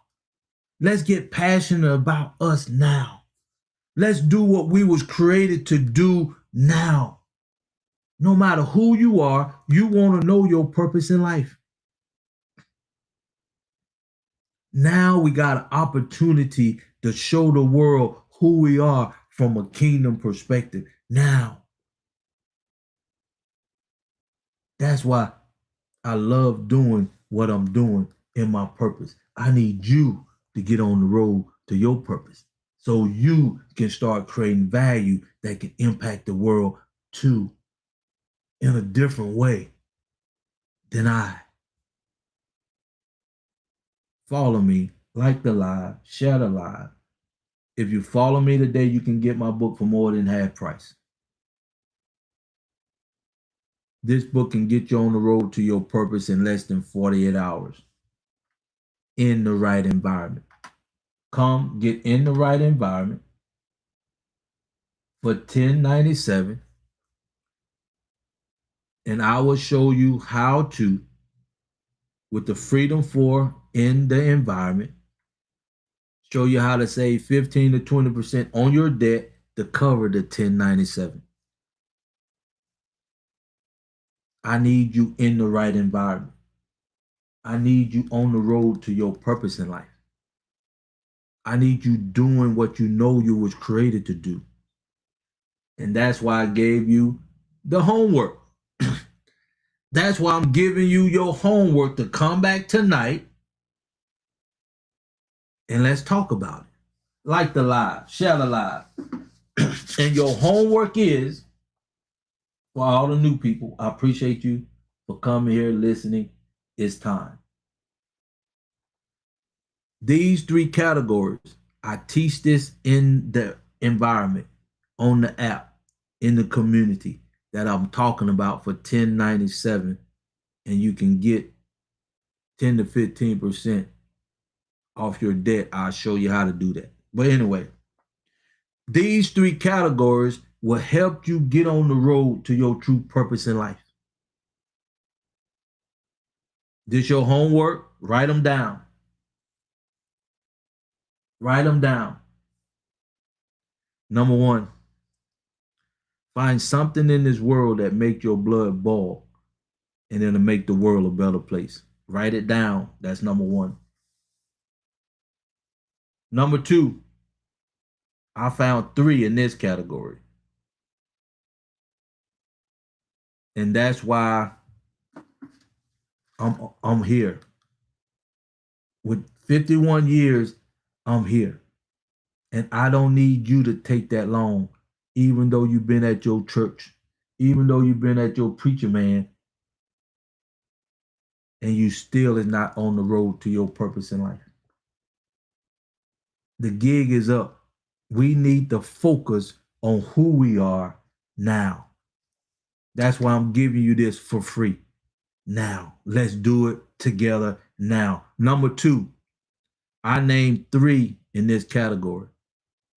Let's get passionate about us now. Let's do what we was created to do now. No matter who you are, you want to know your purpose in life. Now we got an opportunity to show the world who we are from a kingdom perspective. Now, that's why I love doing what I'm doing in my purpose. I need you to get on the road to your purpose so you can start creating value that can impact the world too in a different way than I. Follow me, like the live, share the live. If you follow me today, you can get my book for more than half price. This book can get you on the road to your purpose in less than 48 hours in the right environment. Come get in the right environment for $10.97, and I will show you how to, with the Freedom 4 in the environment, show you how to save 15 to 20% on your debt to cover the $10.97. I need you in the right environment. I need you on the road to your purpose in life. I need you doing what you know you was created to do. And that's why I gave you the homework. That's why I'm giving you your homework to come back tonight and let's talk about it. Like the live, share the live. And your homework is, for all the new people, I appreciate you for coming here, listening. It's time. These 3 categories, I teach this in the environment, on the app, in the community that I'm talking about for $10.97, and you can get 10 to 15% off your debt. I'll show you how to do that. But anyway, these 3 categories will help you get on the road to your true purpose in life. This your homework? Write them down. Write them down. Number 1, find something in this world that make your blood boil, and it'll make the world a better place. Write it down. That's number 1. Number 2, I found 3 in this category. And that's why I'm here. With 51 years, I'm here. And I don't need you to take that long, even though you've been at your church, even though you've been at your preacher man, and you still is not on the road to your purpose in life. The gig is up. We need to focus on who we are now. That's why I'm giving you this for free. Now, let's do it together now. Number 2, I named 3 in this category.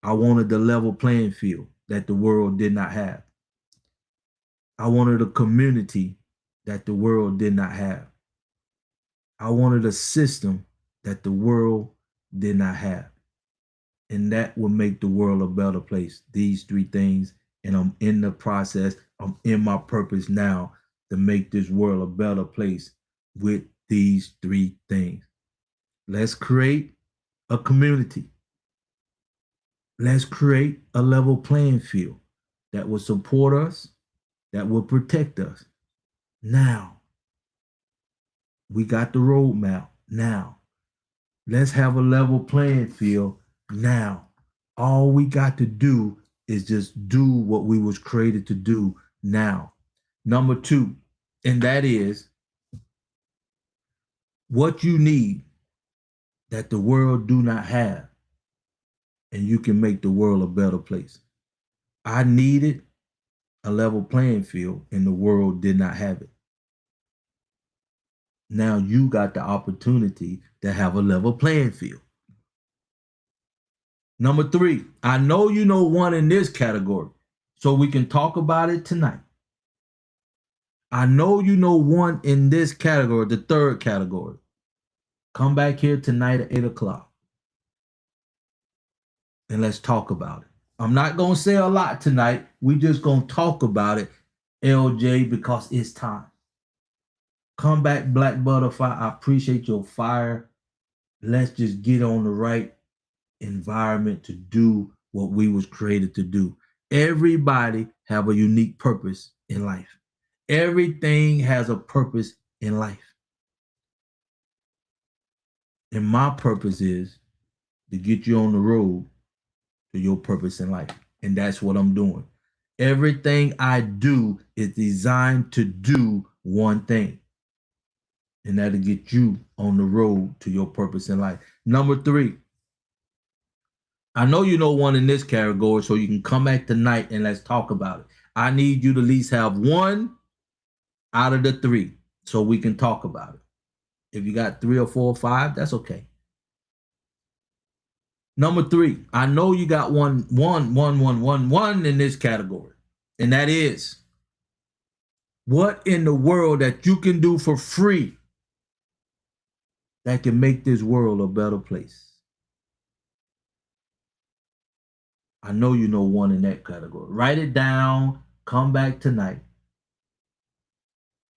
I wanted the level playing field that the world did not have. I wanted a community that the world did not have. I wanted a system that the world did not have. And that will make the world a better place. These 3 things, and I'm in the process. I'm in my purpose now to make this world a better place with these 3 things. Let's create a community. Let's create a level playing field that will support us, that will protect us. Now, we got the roadmap. Now, let's have a level playing field now. All we got to do is just do what we was created to do now. Number two, and that is what you need that the world do not have, and you can make the world a better place. I needed a level playing field, and the world did not have it. Now you got the opportunity to have a level playing field. Number three, I know you know one in this category, so we can talk about it tonight. I know you know one in this category, the third category. Come back here tonight at 8 o'clock and let's talk about it. I'm not going to say a lot tonight. We just going to talk about it, LJ, because it's time. Come back, Black Butterfly. I appreciate your fire. Let's just get on the right environment to do what we was created to do. Everybody have a unique purpose in life. Everything has a purpose in life. And my purpose is to get you on the road to your purpose in life. And that's what I'm doing. Everything I do is designed to do one thing. And that'll get you on the road to your purpose in life. Number three, I know you know one in this category, so you can come back tonight and let's talk about it. I need you to at least have one out of the three so we can talk about it. If you got 3 or 4 or 5, that's okay. Number three, I know you got one in this category, and that is what in the world that you can do for free that can make this world a better place. I know you know one in that category. Write it down. Come back tonight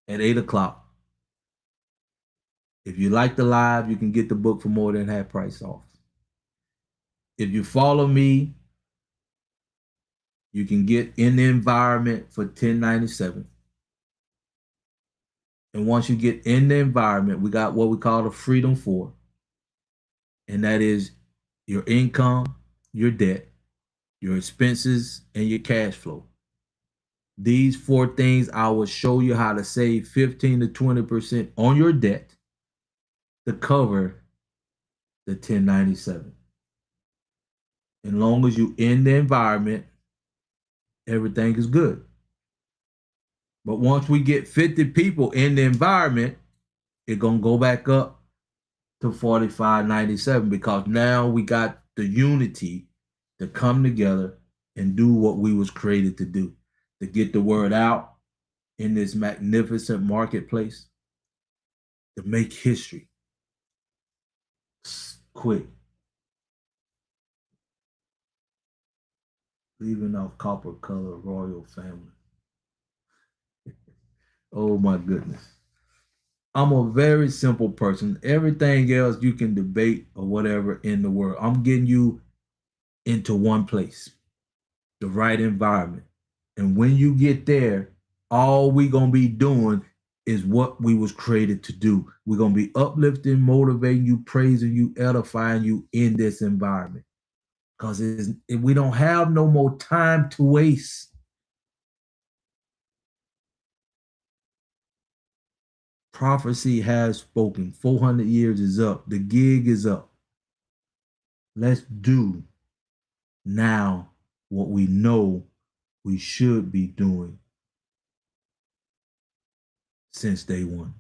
at 8 o'clock. If you like the live, you can get the book for more than half price off. If you follow me, you can get In the Environment for $10.97. And once you get in the environment, we got what we call the Freedom 4. And that is your income, your debt, your expenses, and your cash flow. These 4 things, I will show you how to save 15 to 20% on your debt to cover the 1097. As long as you in the environment, everything is good. But once we get 50 people in the environment, it's going to go back up to $45.97 because now we got the unity to come together and do what we was created to do, to get the word out in this magnificent marketplace, to make history quick. Leaving off Copper Color Royal Family. Oh my goodness. I'm a very simple person. Everything else you can debate or whatever in the world. I'm getting you into one place, the right environment. And when you get there, all we gonna be doing is what we was created to do. We're gonna be uplifting, motivating you, praising you, edifying you in this environment. Because we don't have no more time to waste. Prophecy has spoken. 400 years is up. The gig is up. Let's do now what we know we should be doing since day one.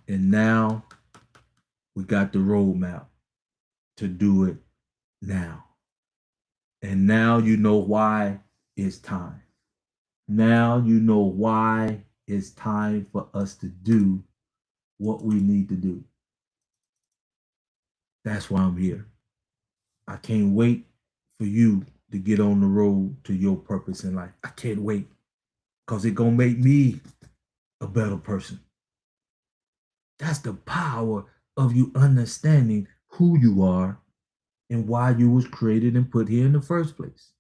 And now we got the roadmap to do it now. And now you know why it's time. Now you know why it's time for us to do what we need to do. That's why I'm here. I can't wait for you to get on the road to your purpose in life. I can't wait because it's going to make me a better person. That's the power of you understanding who you are and why you was created and put here in the first place.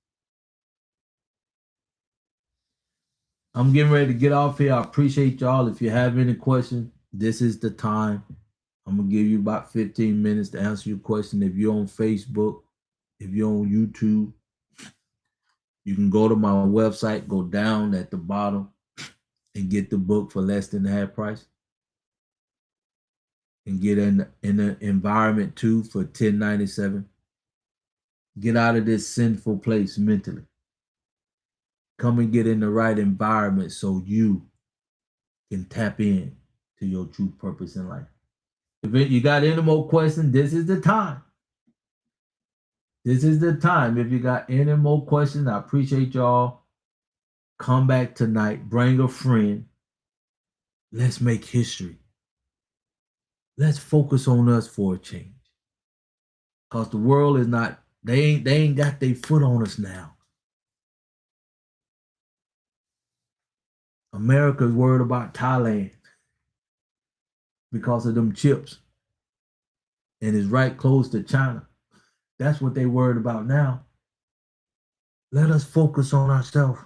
I'm getting ready to get off here. I appreciate y'all. If you have any questions, this is the time. I'm going to give you about 15 minutes to answer your question. If you're on Facebook, If you're on YouTube, you can go to my website, go down at the bottom and get the book for less than half price. And get in the environment too for $10.97. Get out of this sinful place mentally. Come and get in the right environment so you can tap in to your true purpose in life. If you got any more questions, this is the time. This is the time. If you got any more questions, I appreciate y'all. Come back tonight. Bring a friend. Let's make history. Let's focus on us for a change. Because the world is not, they ain't got their foot on us now. America's worried about Thailand because of them chips. And it's right close to China. That's what they worried about now. Let us focus on ourselves.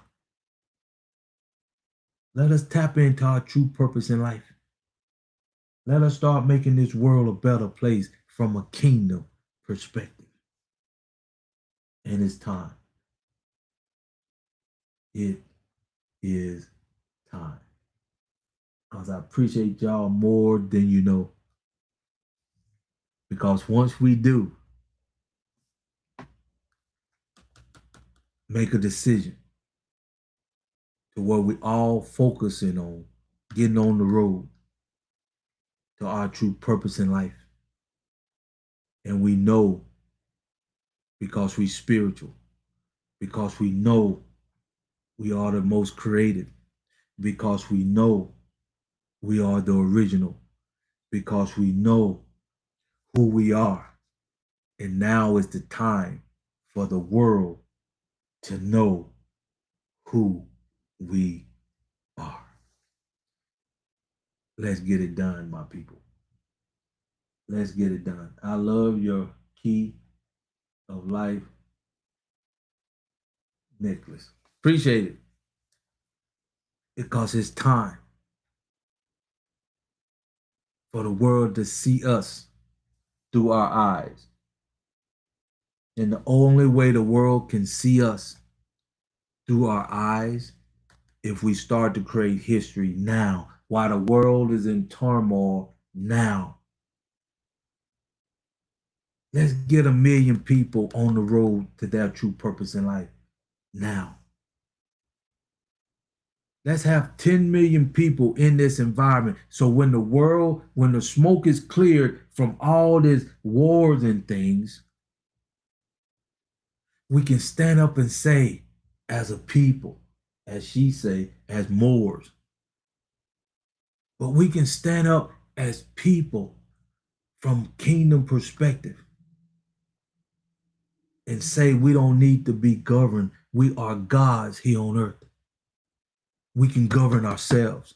Let us tap into our true purpose in life. Let us start making this world a better place from a kingdom perspective. And it's time. It is time. Because I appreciate y'all more than you know. Because once we do make a decision to where we all focusing on getting on the road to our true purpose in life. And we know because we spiritual, because we know we are the most creative, because we know we are the original, because we know who we are. And now is the time for the world to know who we are. Let's get it done, my people. Let's get it done. I love your key of life necklace. Appreciate it. Because it's time for the world to see us through our eyes. And the only way the world can see us through our eyes, if we start to create history now, while the world is in turmoil now. Let's get 1 million people on the road to their true purpose in life now. Let's have 10 million people in this environment. So when the smoke is cleared from all these wars and things, we can stand up and say, as a people, as she say, as Moors, but we can stand up as people from kingdom perspective and say we don't need to be governed. We are gods here on earth. We can govern ourselves.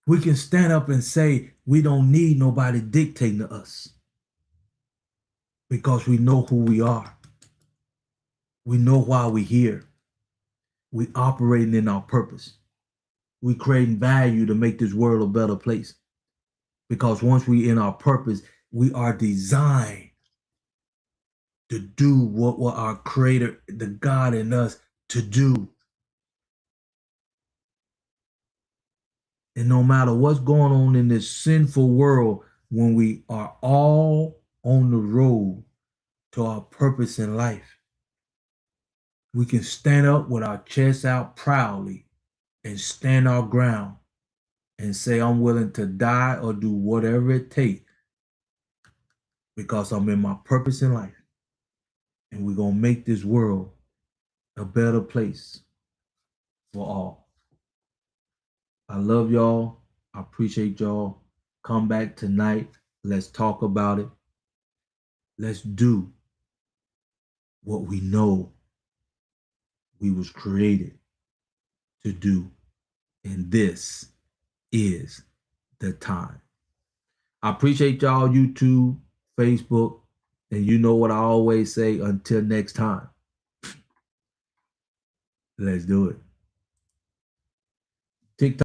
We can stand up and say we don't need nobody dictating to us because we know who we are. We know why we're here. We operating in our purpose. We creating value to make this world a better place. Because once we in our purpose, we are designed to do what our creator, the God in us, to do. And no matter what's going on in this sinful world, when we are all on the road to our purpose in life, we can stand up with our chests out proudly and stand our ground and say, I'm willing to die or do whatever it takes because I'm in my purpose in life. And we're going to make this world a better place for all. I love y'all. I appreciate y'all. Come back tonight. Let's talk about it. Let's do what we know we was created to do. And this is the time. I appreciate y'all, YouTube, Facebook, and you know what I always say, until next time. Let's do it.